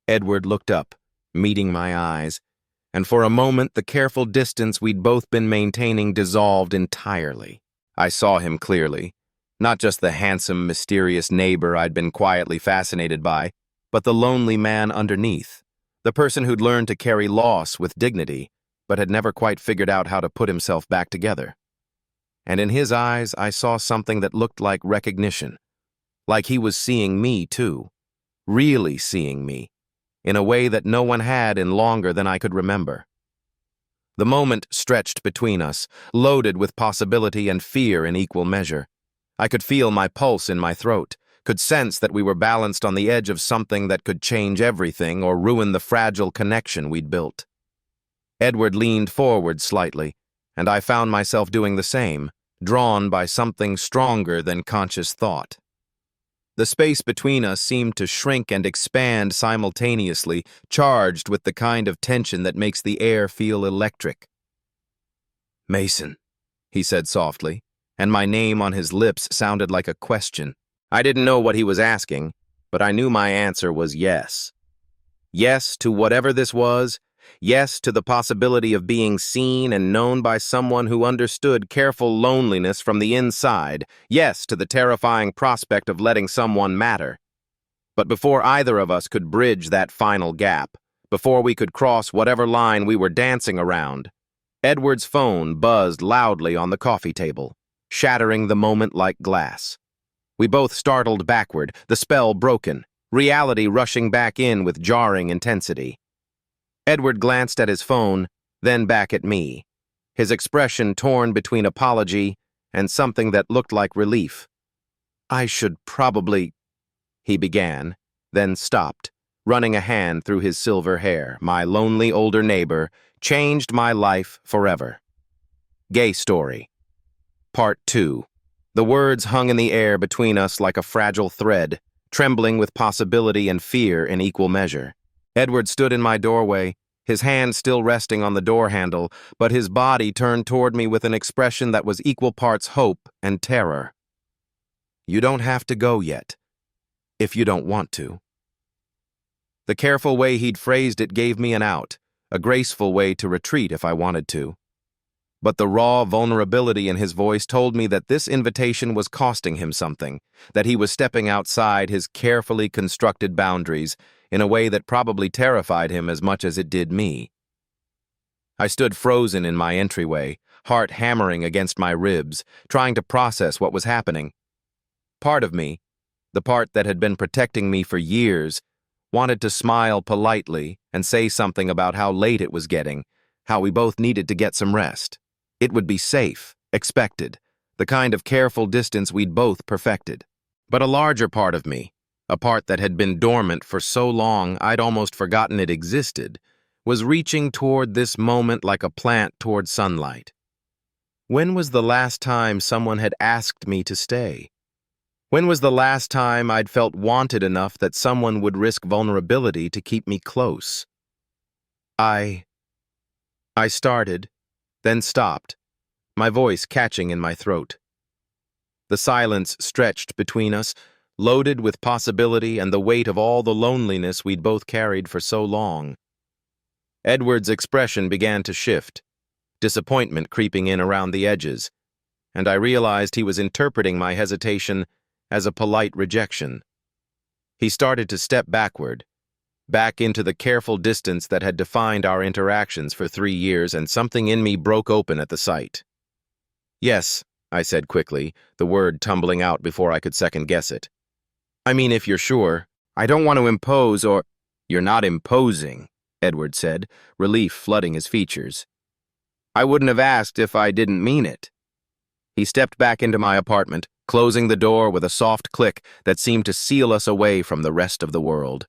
Edward looked up, meeting my eyes, and for a moment the careful distance we'd both been maintaining dissolved entirely. I saw him clearly, not just the handsome, mysterious neighbor I'd been quietly fascinated by, but the lonely man underneath, the person who'd learned to carry loss with dignity, but had never quite figured out how to put himself back together. And in his eyes I saw something that looked like recognition, like he was seeing me too, really seeing me, in a way that no one had in longer than I could remember. The moment stretched between us, loaded with possibility and fear in equal measure. I could feel my pulse in my throat, could sense that we were balanced on the edge of something that could change everything or ruin the fragile connection we'd built. Edward leaned forward slightly, and I found myself doing the same, drawn by something stronger than conscious thought. The space between us seemed to shrink and expand simultaneously, charged with the kind of tension that makes the air feel electric. Mason, he said softly, and my name on his lips sounded like a question. I didn't know what he was asking, but I knew my answer was yes. Yes to whatever this was, yes to the possibility of being seen and known by someone who understood careful loneliness from the inside, yes to the terrifying prospect of letting someone matter. But before either of us could bridge that final gap, before we could cross whatever line we were dancing around, Edward's phone buzzed loudly on the coffee table, shattering the moment like glass. We both startled backward, the spell broken, reality rushing back in with jarring intensity. Edward glanced at his phone, then back at me, his expression torn between apology and something that looked like relief. I should probably, he began, then stopped, running a hand through his silver hair. My lonely older neighbor changed my life forever. Gay Story. Part 2. The words hung in the air between us like a fragile thread, trembling with possibility and fear in equal measure. Edward stood in my doorway, his hand still resting on the door handle, but his body turned toward me with an expression that was equal parts hope and terror. You don't have to go yet, if you don't want to. The careful way he'd phrased it gave me an out, a graceful way to retreat if I wanted to. But the raw vulnerability in his voice told me that this invitation was costing him something, that he was stepping outside his carefully constructed boundaries in a way that probably terrified him as much as it did me. I stood frozen in my entryway, heart hammering against my ribs, trying to process what was happening. Part of me, the part that had been protecting me for years, wanted to smile politely and say something about how late it was getting, how we both needed to get some rest. It would be safe, expected, the kind of careful distance we'd both perfected. But a larger part of me, a part that had been dormant for so long I'd almost forgotten it existed, was reaching toward this moment like a plant toward sunlight. When was the last time someone had asked me to stay? When was the last time I'd felt wanted enough that someone would risk vulnerability to keep me close? I started, then stopped, my voice catching in my throat. The silence stretched between us, loaded with possibility and the weight of all the loneliness we'd both carried for so long. Edward's expression began to shift, disappointment creeping in around the edges, and I realized he was interpreting my hesitation as a polite rejection. He started to step backward, back into the careful distance that had defined our interactions for 3 years, and something in me broke open at the sight. "Yes," I said quickly, the word tumbling out before I could second-guess it. "I mean, if you're sure. I don't want to impose or—" "You're not imposing," Edward said, relief flooding his features. "I wouldn't have asked if I didn't mean it." He stepped back into my apartment, closing the door with a soft click that seemed to seal us away from the rest of the world.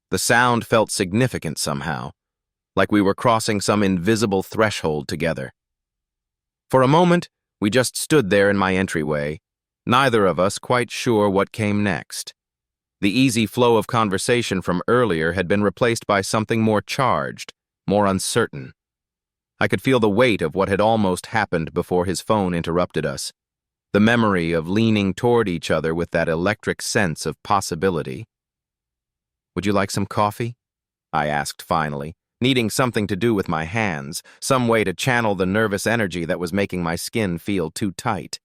The sound felt significant somehow, like we were crossing some invisible threshold together. For a moment, we just stood there in my entryway, neither of us quite sure what came next. The easy flow of conversation from earlier had been replaced by something more charged, more uncertain. I could feel the weight of what had almost happened before his phone interrupted us, the memory of leaning toward each other with that electric sense of possibility. "Would you like some coffee?" I asked finally, needing something to do with my hands, some way to channel the nervous energy that was making my skin feel too tight.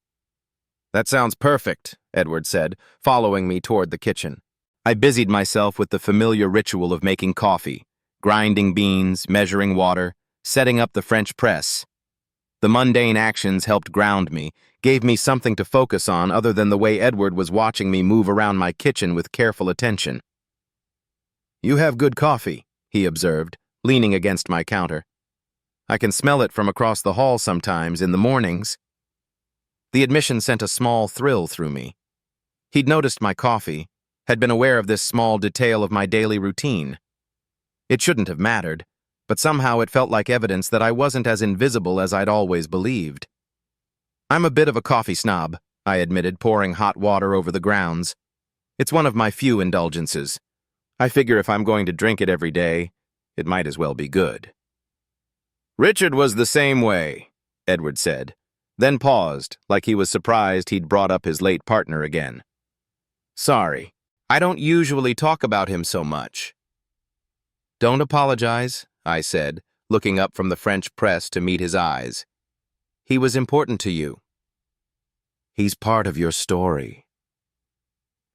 "That sounds perfect," Edward said, following me toward the kitchen. I busied myself with the familiar ritual of making coffee, grinding beans, measuring water, setting up the French press. The mundane actions helped ground me, gave me something to focus on other than the way Edward was watching me move around my kitchen with careful attention. "You have good coffee," he observed, leaning against my counter. "I can smell it from across the hall sometimes in the mornings." The admission sent a small thrill through me. He'd noticed my coffee, had been aware of this small detail of my daily routine. It shouldn't have mattered, but somehow it felt like evidence that I wasn't as invisible as I'd always believed. "I'm a bit of a coffee snob," I admitted, pouring hot water over the grounds. "It's one of my few indulgences. I figure if I'm going to drink it every day, it might as well be good." "Richard was the same way," Edward said, then paused, like he was surprised he'd brought up his late partner again. "Sorry, I don't usually talk about him so much." "Don't apologize," I said, looking up from the French press to meet his eyes. "He was important to you." "He's part of your story."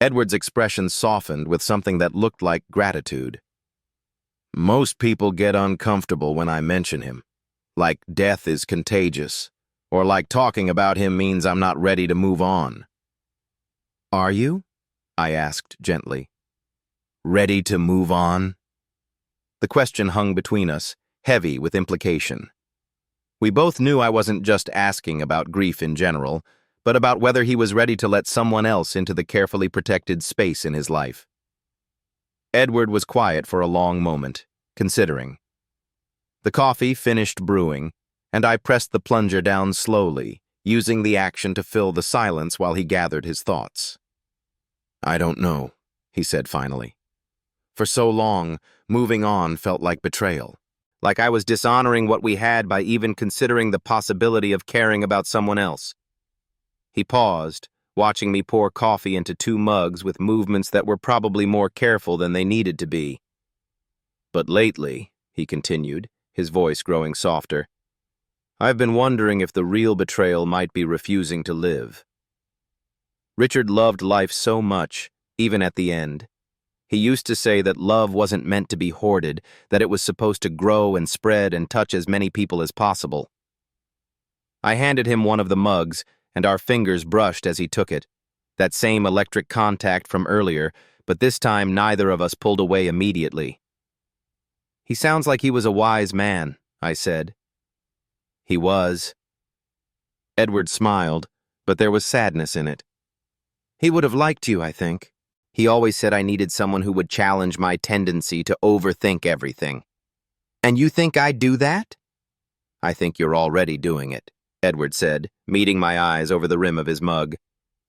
Edward's expression softened with something that looked like gratitude. "Most people get uncomfortable when I mention him, like death is contagious, or like talking about him means I'm not ready to move on." "Are you?" I asked gently. "Ready to move on?" The question hung between us, heavy with implication. We both knew I wasn't just asking about grief in general, but about whether he was ready to let someone else into the carefully protected space in his life. Edward was quiet for a long moment, considering. The coffee finished brewing, and I pressed the plunger down slowly, using the action to fill the silence while he gathered his thoughts. "I don't know," he said finally. For so long, moving on felt like betrayal, like I was dishonoring what we had by even considering the possibility of caring about someone else. He paused, watching me pour coffee into 2 mugs with movements that were probably more careful than they needed to be. "But lately," he continued, his voice growing softer, "I've been wondering if the real betrayal might be refusing to live." Richard loved life so much, even at the end. He used to say that love wasn't meant to be hoarded, that it was supposed to grow and spread and touch as many people as possible. I handed him one of the mugs, and our fingers brushed as he took it. That same electric contact from earlier, but this time neither of us pulled away immediately. "He sounds like he was a wise man," I said. "He was." Edward smiled, but there was sadness in it. "He would have liked you, I think. He always said I needed someone who would challenge my tendency to overthink everything." "And you think I'd do that?" "I think you're already doing it," Edward said, meeting my eyes over the rim of his mug.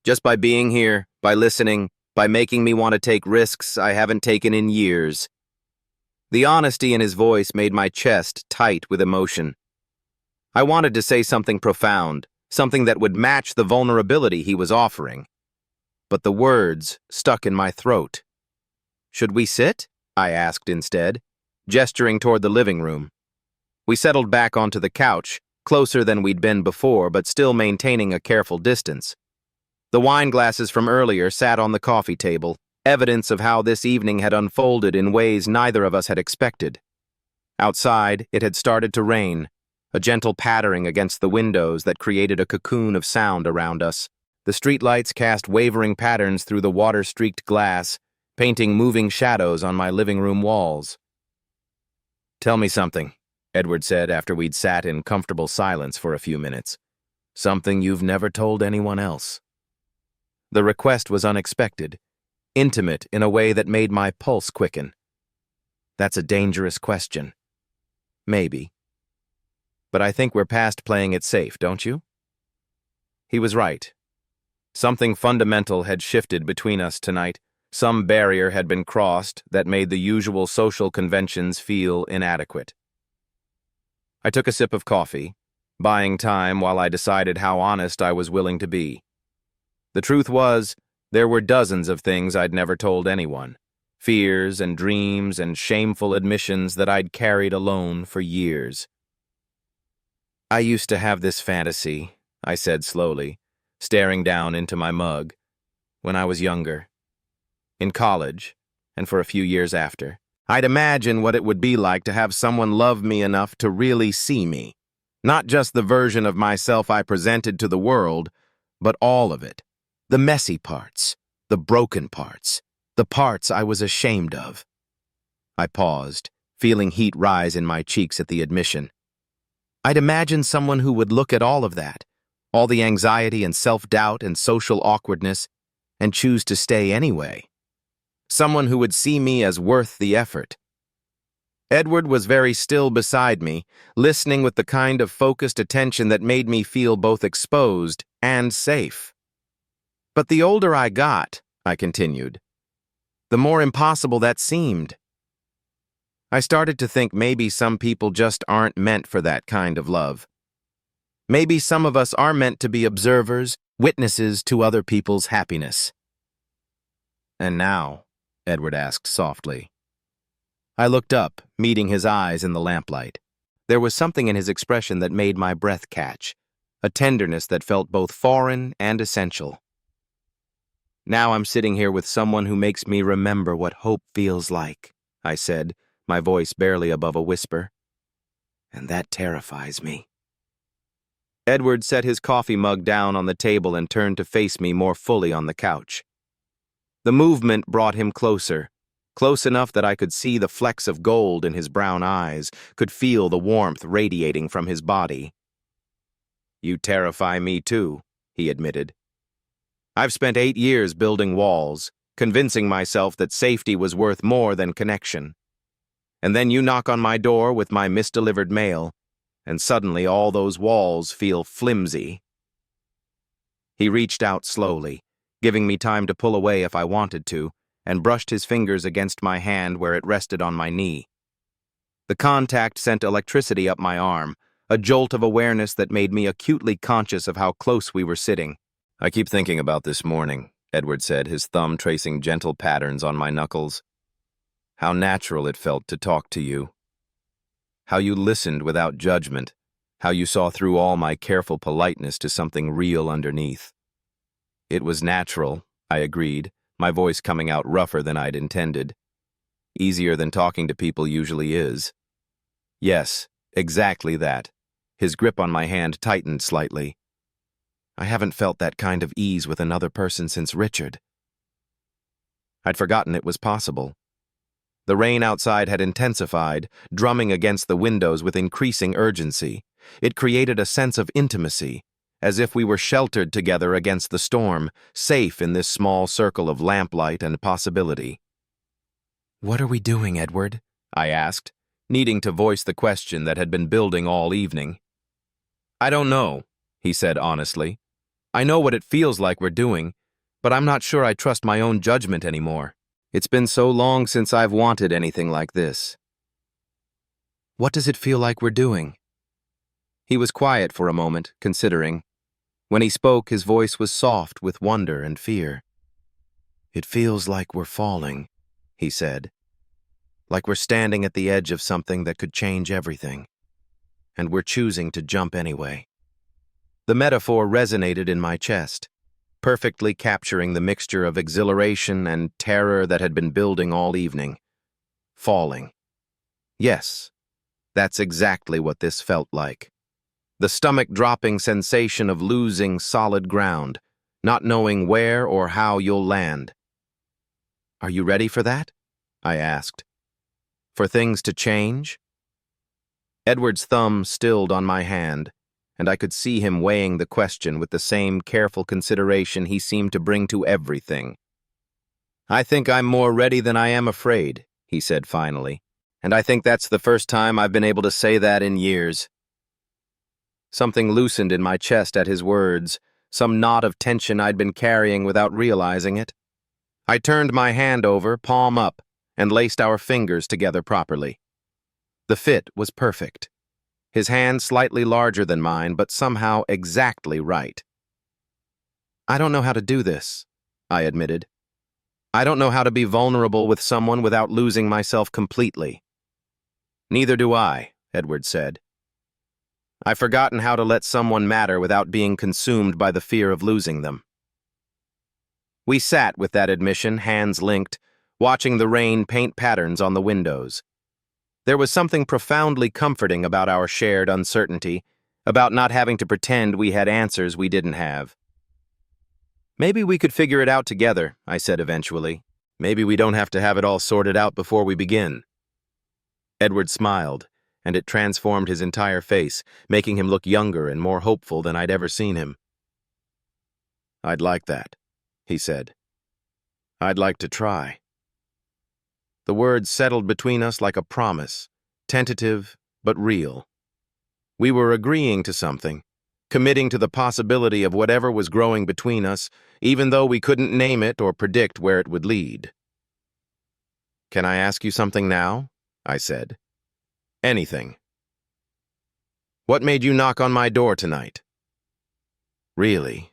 "Just by being here, by listening, by making me want to take risks I haven't taken in years." The honesty in his voice made my chest tight with emotion. I wanted to say something profound, something that would match the vulnerability he was offering. But the words stuck in my throat. "Should we sit?" I asked instead, gesturing toward the living room. We settled back onto the couch, closer than we'd been before, but still maintaining a careful distance. The wine glasses from earlier sat on the coffee table, evidence of how this evening had unfolded in ways neither of us had expected. Outside, it had started to rain, a gentle pattering against the windows that created a cocoon of sound around us. The streetlights cast wavering patterns through the water-streaked glass, painting moving shadows on my living room walls. "Tell me something," Edward said after we'd sat in comfortable silence for a few minutes. "Something you've never told anyone else." The request was unexpected, intimate in a way that made my pulse quicken. That's a dangerous question. Maybe. But I think we're past playing it safe, don't you? He was right. Something fundamental had shifted between us tonight. Some barrier had been crossed that made the usual social conventions feel inadequate. I took a sip of coffee, buying time while I decided how honest I was willing to be. The truth was, there were dozens of things I'd never told anyone, fears and dreams and shameful admissions that I'd carried alone for years. "I used to have this fantasy," I said slowly, staring down into my mug, "when I was younger. In college, and for a few years after. I'd imagine what it would be like to have someone love me enough to really see me. Not just the version of myself I presented to the world, but all of it. The messy parts, the broken parts, the parts I was ashamed of." I paused, feeling heat rise in my cheeks at the admission. I'd imagine someone who would look at all of that, all the anxiety and self-doubt and social awkwardness, and choose to stay anyway. Someone who would see me as worth the effort. Edward was very still beside me, listening with the kind of focused attention that made me feel both exposed and safe. "But the older I got," I continued, "the more impossible that seemed. I started to think maybe some people just aren't meant for that kind of love. Maybe some of us are meant to be observers, witnesses to other people's happiness." "And now?" Edward asked softly. I looked up, meeting his eyes in the lamplight. There was something in his expression that made my breath catch, a tenderness that felt both foreign and essential. "Now I'm sitting here with someone who makes me remember what hope feels like," I said, my voice barely above a whisper. "And that terrifies me." Edward set his coffee mug down on the table and turned to face me more fully on the couch. The movement brought him closer, close enough that I could see the flecks of gold in his brown eyes, could feel the warmth radiating from his body. "You terrify me too," he admitted. "I've spent 8 years building walls, convincing myself that safety was worth more than connection. And then you knock on my door with my misdelivered mail, and suddenly all those walls feel flimsy." He reached out slowly, giving me time to pull away if I wanted to, and brushed his fingers against my hand where it rested on my knee. The contact sent electricity up my arm, a jolt of awareness that made me acutely conscious of how close we were sitting. "I keep thinking about this morning," Edward said, his thumb tracing gentle patterns on my knuckles. "How natural it felt to talk to you. How you listened without judgment. How you saw through all my careful politeness to something real underneath." "It was natural," I agreed, my voice coming out rougher than I'd intended. "Easier than talking to people usually is." "Yes, exactly that." His grip on my hand tightened slightly. "I haven't felt that kind of ease with another person since Richard." I'd forgotten it was possible. The rain outside had intensified, drumming against the windows with increasing urgency. It created a sense of intimacy, as if we were sheltered together against the storm, safe in this small circle of lamplight and possibility. "What are we doing, Edward?" I asked, needing to voice the question that had been building all evening. "I don't know," he said honestly. I know what it feels like we're doing, but I'm not sure I trust my own judgment anymore. It's been so long since I've wanted anything like this. What does it feel like we're doing? He was quiet for a moment, considering. When he spoke, his voice was soft with wonder and fear. It feels like we're falling, he said. Like we're standing at the edge of something that could change everything. And we're choosing to jump anyway. The metaphor resonated in my chest, perfectly capturing the mixture of exhilaration and terror that had been building all evening. Falling. Yes, that's exactly what this felt like. The stomach-dropping sensation of losing solid ground, not knowing where or how you'll land. Are you ready for that? I asked. For things to change? Edward's thumb stilled on my hand, and I could see him weighing the question with the same careful consideration he seemed to bring to everything. I think I'm more ready than I am afraid, he said finally, and I think that's the first time I've been able to say that in years. Something loosened in my chest at his words, some knot of tension I'd been carrying without realizing it. I turned my hand over, palm up, and laced our fingers together properly. The fit was perfect. His hand slightly larger than mine, but somehow exactly right. I don't know how to do this, I admitted. I don't know how to be vulnerable with someone without losing myself completely. Neither do I, Edward said. I've forgotten how to let someone matter without being consumed by the fear of losing them. We sat with that admission, hands linked, watching the rain paint patterns on the windows. There was something profoundly comforting about our shared uncertainty, about not having to pretend we had answers we didn't have. Maybe we could figure it out together, I said eventually. Maybe we don't have to have it all sorted out before we begin. Edward smiled, and it transformed his entire face, making him look younger and more hopeful than I'd ever seen him. I'd like that, he said. I'd like to try. The words settled between us like a promise, tentative but real. We were agreeing to something, committing to the possibility of whatever was growing between us, even though we couldn't name it or predict where it would lead. Can I ask you something now? I said. Anything. What made you knock on my door tonight? Really?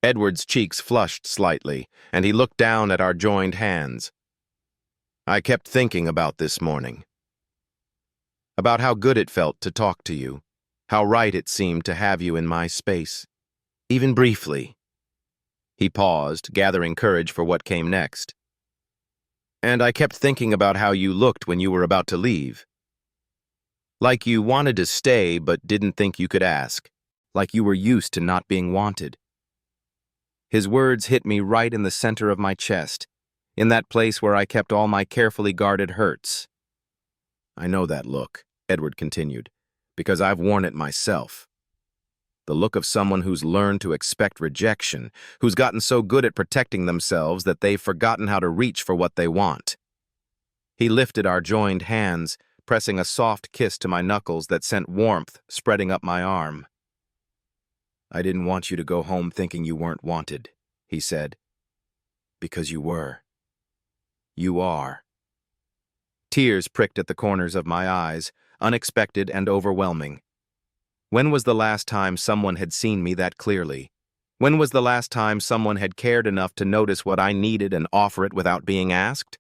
Edward's cheeks flushed slightly, and he looked down at our joined hands. I kept thinking about this morning. About how good it felt to talk to you, how right it seemed to have you in my space, even briefly. He paused, gathering courage for what came next. And I kept thinking about how you looked when you were about to leave. Like you wanted to stay but didn't think you could ask, like you were used to not being wanted. His words hit me right in the center of my chest, in that place where I kept all my carefully guarded hurts. I know that look, Edward continued, because I've worn it myself. The look of someone who's learned to expect rejection, who's gotten so good at protecting themselves that they've forgotten how to reach for what they want. He lifted our joined hands, pressing a soft kiss to my knuckles that sent warmth spreading up my arm. I didn't want you to go home thinking you weren't wanted, he said. Because you were. You are. Tears pricked at the corners of my eyes, unexpected and overwhelming. When was the last time someone had seen me that clearly? When was the last time someone had cared enough to notice what I needed and offer it without being asked?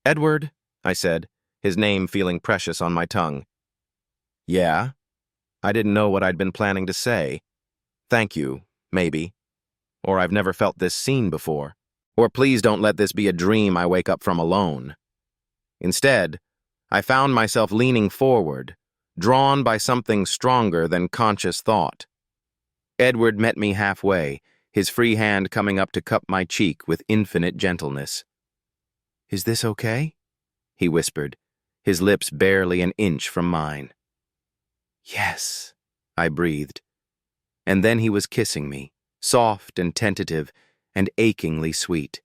Edward, I said, his name feeling precious on my tongue. Yeah? I didn't know what I'd been planning to say. Thank you, maybe. Or I've never felt this seen before. Or please don't let this be a dream I wake up from alone. Instead, I found myself leaning forward, drawn by something stronger than conscious thought. Edward met me halfway, his free hand coming up to cup my cheek with infinite gentleness. Is this okay? He whispered, his lips barely an inch from mine. Yes, I breathed. And then he was kissing me, soft and tentative, and achingly sweet.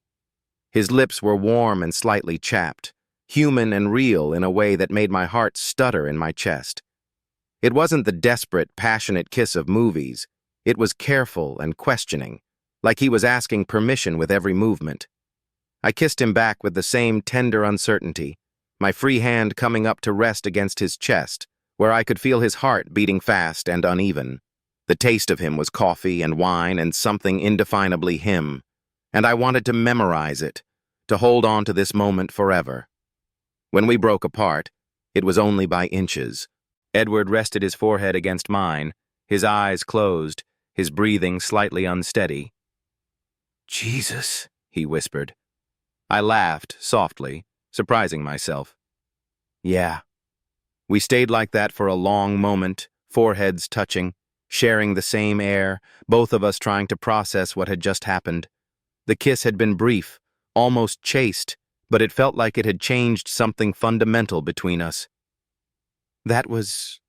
His lips were warm and slightly chapped, human and real in a way that made my heart stutter in my chest. It wasn't the desperate, passionate kiss of movies. It was careful and questioning, like he was asking permission with every movement. I kissed him back with the same tender uncertainty, my free hand coming up to rest against his chest, where I could feel his heart beating fast and uneven. The taste of him was coffee and wine and something indefinably him, and I wanted to memorize it, to hold on to this moment forever. When we broke apart, it was only by inches. Edward rested his forehead against mine, his eyes closed, his breathing slightly unsteady. "Jesus," he whispered. I laughed, softly, surprising myself. Yeah. We stayed like that for a long moment, foreheads touching, sharing the same air, both of us trying to process what had just happened. The kiss had been brief, almost chaste, but it felt like it had changed something fundamental between us. "That was—"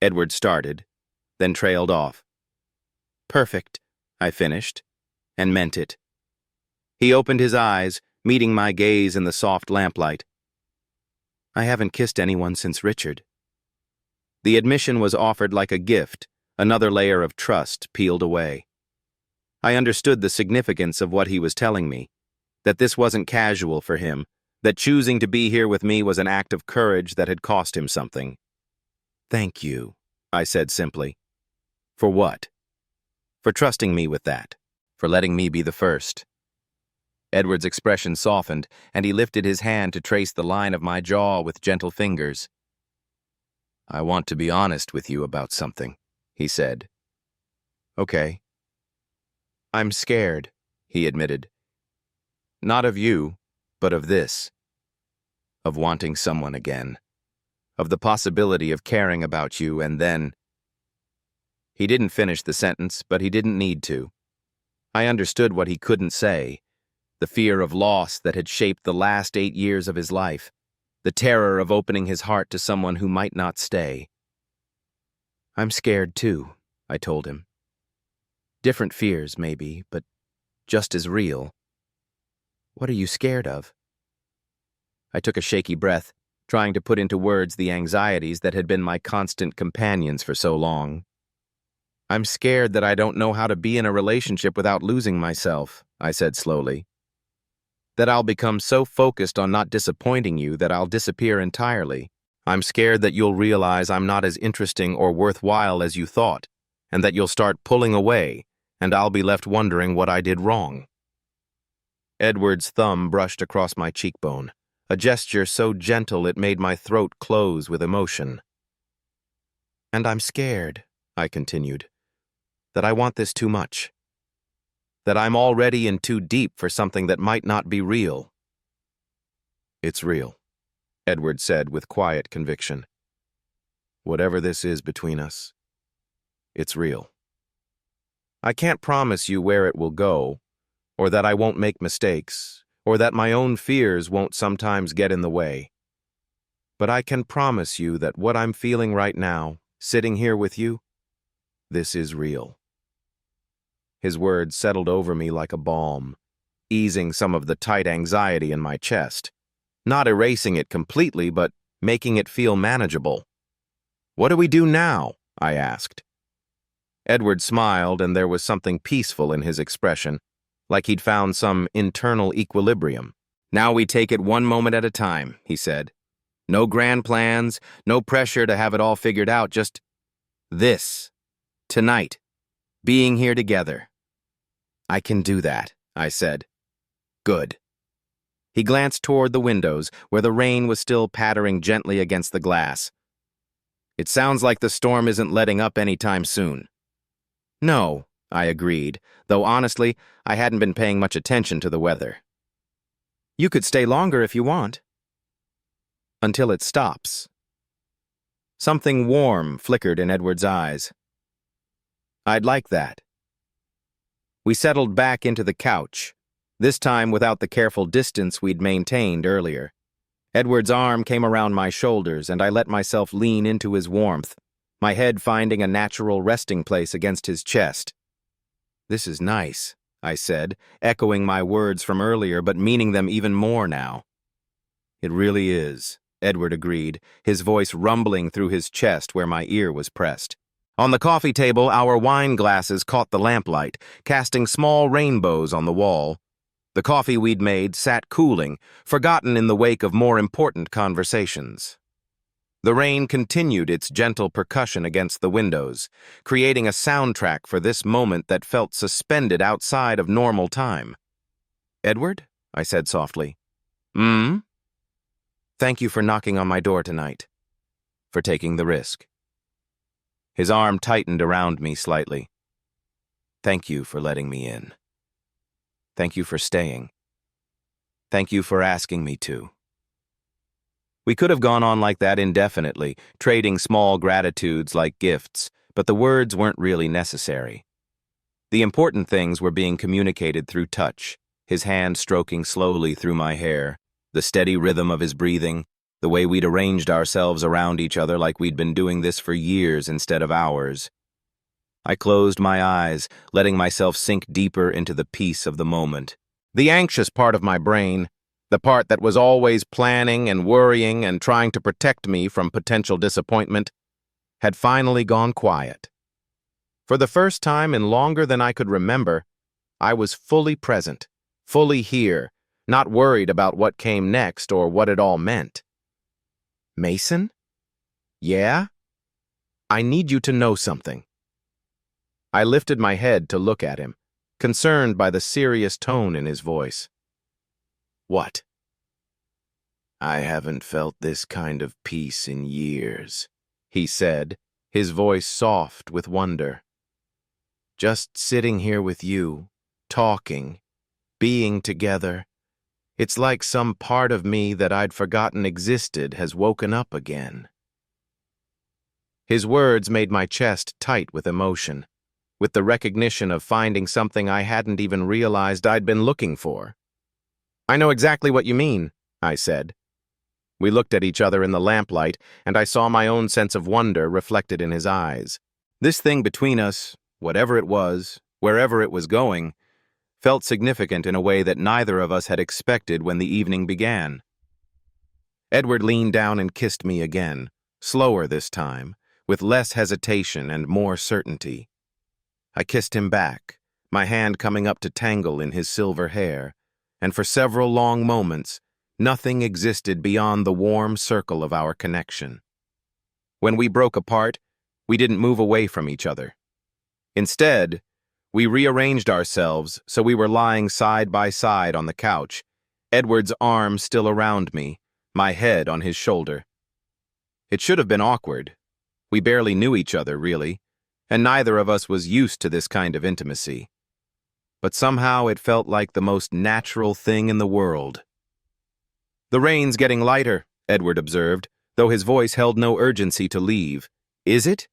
Edward started, then trailed off. "Perfect," I finished, and meant it. He opened his eyes, meeting my gaze in the soft lamplight. "I haven't kissed anyone since Richard." The admission was offered like a gift, another layer of trust peeled away. I understood the significance of what he was telling me, that this wasn't casual for him, that choosing to be here with me was an act of courage that had cost him something. "Thank you," I said simply. "For what?" "For trusting me with that, for letting me be the first." Edward's expression softened, and he lifted his hand to trace the line of my jaw with gentle fingers. "I want to be honest with you about something," he said. "Okay." "I'm scared," he admitted. "Not of you, but of this. Of wanting someone again. Of the possibility of caring about you and then—" He didn't finish the sentence, but he didn't need to. I understood what he couldn't say. The fear of loss that had shaped the last 8 years of his life. The terror of opening his heart to someone who might not stay. "I'm scared too," I told him. "Different fears, maybe, but just as real." "What are you scared of?" I took a shaky breath, trying to put into words the anxieties that had been my constant companions for so long. "I'm scared that I don't know how to be in a relationship without losing myself," I said slowly. "That I'll become so focused on not disappointing you that I'll disappear entirely. I'm scared that you'll realize I'm not as interesting or worthwhile as you thought, and that you'll start pulling away, and I'll be left wondering what I did wrong." Edward's thumb brushed across my cheekbone, a gesture so gentle it made my throat close with emotion. "And I'm scared," I continued, "that I want this too much. That I'm already in too deep for something that might not be real." "It's real," Edward said with quiet conviction. "Whatever this is between us, it's real. I can't promise you where it will go, or that I won't make mistakes, or that my own fears won't sometimes get in the way. But I can promise you that what I'm feeling right now, sitting here with you, this is real." His words settled over me like a balm, easing some of the tight anxiety in my chest, not erasing it completely, but making it feel manageable. "What do we do now?" I asked. Edward smiled, and there was something peaceful in his expression, like he'd found some internal equilibrium. "Now we take it one moment at a time," he said. "No grand plans, no pressure to have it all figured out, just this, tonight, being here together." "I can do that," I said. "Good." He glanced toward the windows, where the rain was still pattering gently against the glass. "It sounds like the storm isn't letting up anytime soon." "No," I agreed, though honestly, I hadn't been paying much attention to the weather. "You could stay longer if you want." "Until it stops." Something warm flickered in Edward's eyes. "I'd like that." We settled back into the couch, this time without the careful distance we'd maintained earlier. Edward's arm came around my shoulders, and I let myself lean into his warmth, my head finding a natural resting place against his chest. "This is nice," I said, echoing my words from earlier but meaning them even more now. "It really is," Edward agreed, his voice rumbling through his chest where my ear was pressed. On the coffee table, our wine glasses caught the lamplight, casting small rainbows on the wall. The coffee we'd made sat cooling, forgotten in the wake of more important conversations. The rain continued its gentle percussion against the windows, creating a soundtrack for this moment that felt suspended outside of normal time. "Edward?" I said softly. "Thank you for knocking on my door tonight. For taking the risk." His arm tightened around me slightly. "Thank you for letting me in. Thank you for staying. Thank you for asking me to." We could have gone on like that indefinitely, trading small gratitudes like gifts, but the words weren't really necessary. The important things were being communicated through touch, his hand stroking slowly through my hair, the steady rhythm of his breathing, the way we'd arranged ourselves around each other like we'd been doing this for years instead of hours. I closed my eyes, letting myself sink deeper into the peace of the moment. The anxious part of my brain, the part that was always planning and worrying and trying to protect me from potential disappointment, had finally gone quiet. For the first time in longer than I could remember, I was fully present, fully here, not worried about what came next or what it all meant. "Mason? Yeah? I need you to know something." I lifted my head to look at him, concerned by the serious tone in his voice. "What?" "I haven't felt this kind of peace in years," he said, his voice soft with wonder. "Just sitting here with you, talking, being together. It's like some part of me that I'd forgotten existed has woken up again." His words made my chest tight with emotion, with the recognition of finding something I hadn't even realized I'd been looking for. "I know exactly what you mean," I said. We looked at each other in the lamplight, and I saw my own sense of wonder reflected in his eyes. This thing between us, whatever it was, wherever it was going, felt significant in a way that neither of us had expected when the evening began. Edward leaned down and kissed me again, slower this time, with less hesitation and more certainty. I kissed him back, my hand coming up to tangle in his silver hair, and for several long moments, nothing existed beyond the warm circle of our connection. When we broke apart, we didn't move away from each other. Instead, we rearranged ourselves so we were lying side by side on the couch, Edward's arm still around me, my head on his shoulder. It should have been awkward. We barely knew each other, really, and neither of us was used to this kind of intimacy. But somehow it felt like the most natural thing in the world. "The rain's getting lighter," Edward observed, though his voice held no urgency to leave. "Is it?"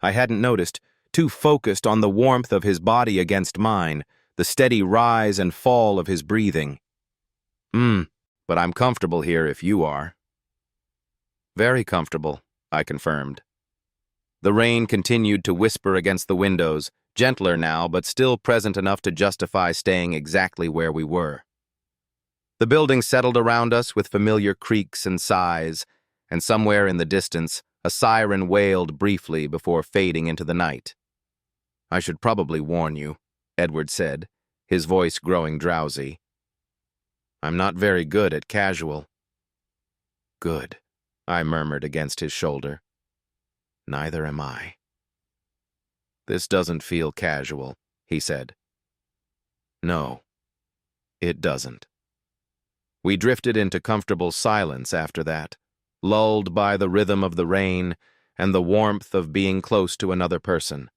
I hadn't noticed, too focused on the warmth of his body against mine, the steady rise and fall of his breathing. But I'm comfortable here if you are." "Very comfortable," I confirmed. The rain continued to whisper against the windows, gentler now, but still present enough to justify staying exactly where we were. The building settled around us with familiar creaks and sighs, and somewhere in the distance, a siren wailed briefly before fading into the night. "I should probably warn you," Edward said, his voice growing drowsy. "I'm not very good at casual." "Good," I murmured against his shoulder. "Neither am I." "This doesn't feel casual," he said. "No, it doesn't." We drifted into comfortable silence after that, lulled by the rhythm of the rain and the warmth of being close to another person.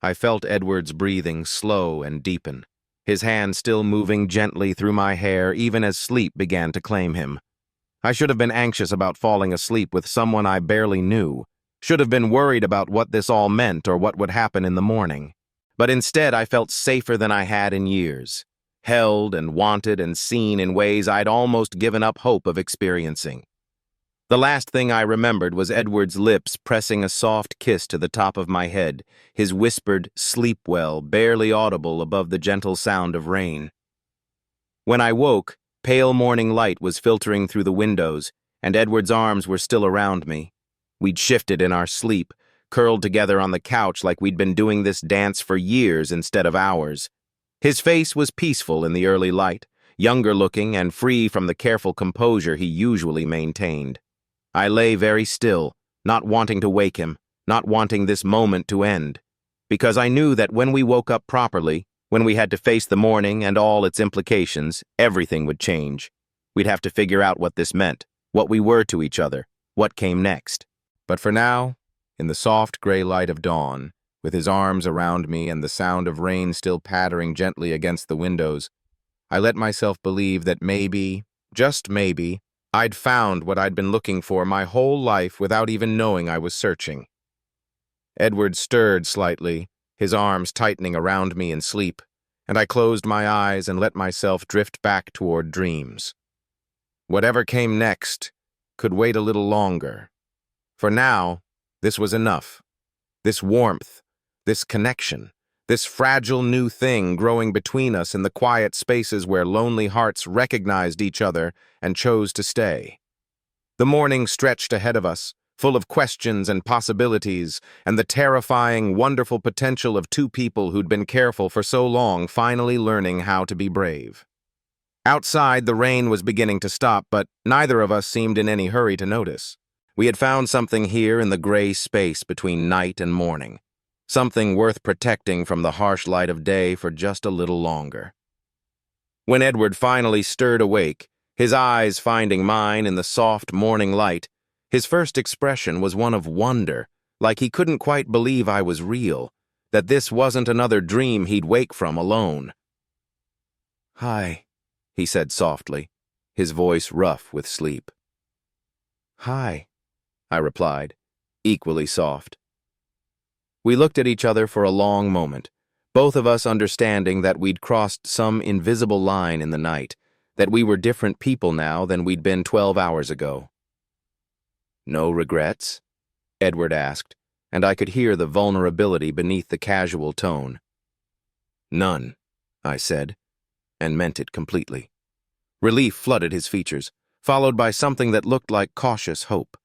I felt Edward's breathing slow and deepen, his hand still moving gently through my hair even as sleep began to claim him. I should have been anxious about falling asleep with someone I barely knew, should have been worried about what this all meant or what would happen in the morning. But instead I felt safer than I had in years, held and wanted and seen in ways I'd almost given up hope of experiencing. The last thing I remembered was Edward's lips pressing a soft kiss to the top of my head, his whispered "sleep well" barely audible above the gentle sound of rain. When I woke, pale morning light was filtering through the windows, and Edward's arms were still around me. We'd shifted in our sleep, curled together on the couch like we'd been doing this dance for years instead of hours. His face was peaceful in the early light, younger-looking and free from the careful composure he usually maintained. I lay very still, not wanting to wake him, not wanting this moment to end, because I knew that when we woke up properly, when we had to face the morning and all its implications, everything would change. We'd have to figure out what this meant, what we were to each other, what came next. But for now, in the soft gray light of dawn, with his arms around me and the sound of rain still pattering gently against the windows, I let myself believe that maybe, just maybe, I'd found what I'd been looking for my whole life without even knowing I was searching. Edward stirred slightly, his arms tightening around me in sleep, and I closed my eyes and let myself drift back toward dreams. Whatever came next could wait a little longer. For now, this was enough. This warmth, this connection, this fragile new thing growing between us in the quiet spaces where lonely hearts recognized each other and chose to stay. The morning stretched ahead of us, full of questions and possibilities, and the terrifying, wonderful potential of two people who'd been careful for so long finally learning how to be brave. Outside, the rain was beginning to stop, but neither of us seemed in any hurry to notice. We had found something here in the gray space between night and morning, something worth protecting from the harsh light of day for just a little longer. When Edward finally stirred awake, his eyes finding mine in the soft morning light, his first expression was one of wonder, like he couldn't quite believe I was real, that this wasn't another dream he'd wake from alone. "Hi," he said softly, his voice rough with sleep. "Hi," I replied, equally soft. We looked at each other for a long moment, both of us understanding that we'd crossed some invisible line in the night, that we were different people now than we'd been 12 hours ago. "No regrets?" Edward asked, and I could hear the vulnerability beneath the casual tone. "None," I said, and meant it completely. Relief flooded his features, followed by something that looked like cautious hope.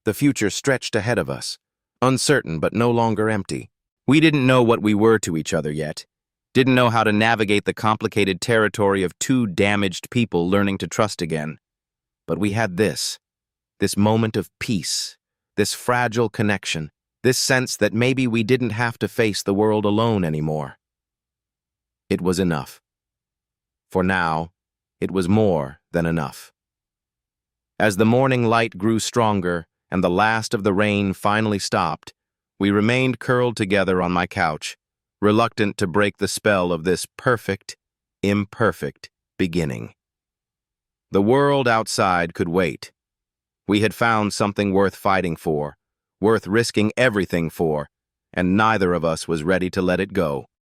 The future stretched ahead of us, uncertain but no longer empty. We didn't know what we were to each other yet, didn't know how to navigate the complicated territory of two damaged people learning to trust again. But we had this moment of peace, this fragile connection, this sense that maybe we didn't have to face the world alone anymore. It was enough. For now, it was more than enough. As the morning light grew stronger and the last of the rain finally stopped, we remained curled together on my couch, reluctant to break the spell of this perfect, imperfect beginning. The world outside could wait. We had found something worth fighting for, worth risking everything for, and neither of us was ready to let it go.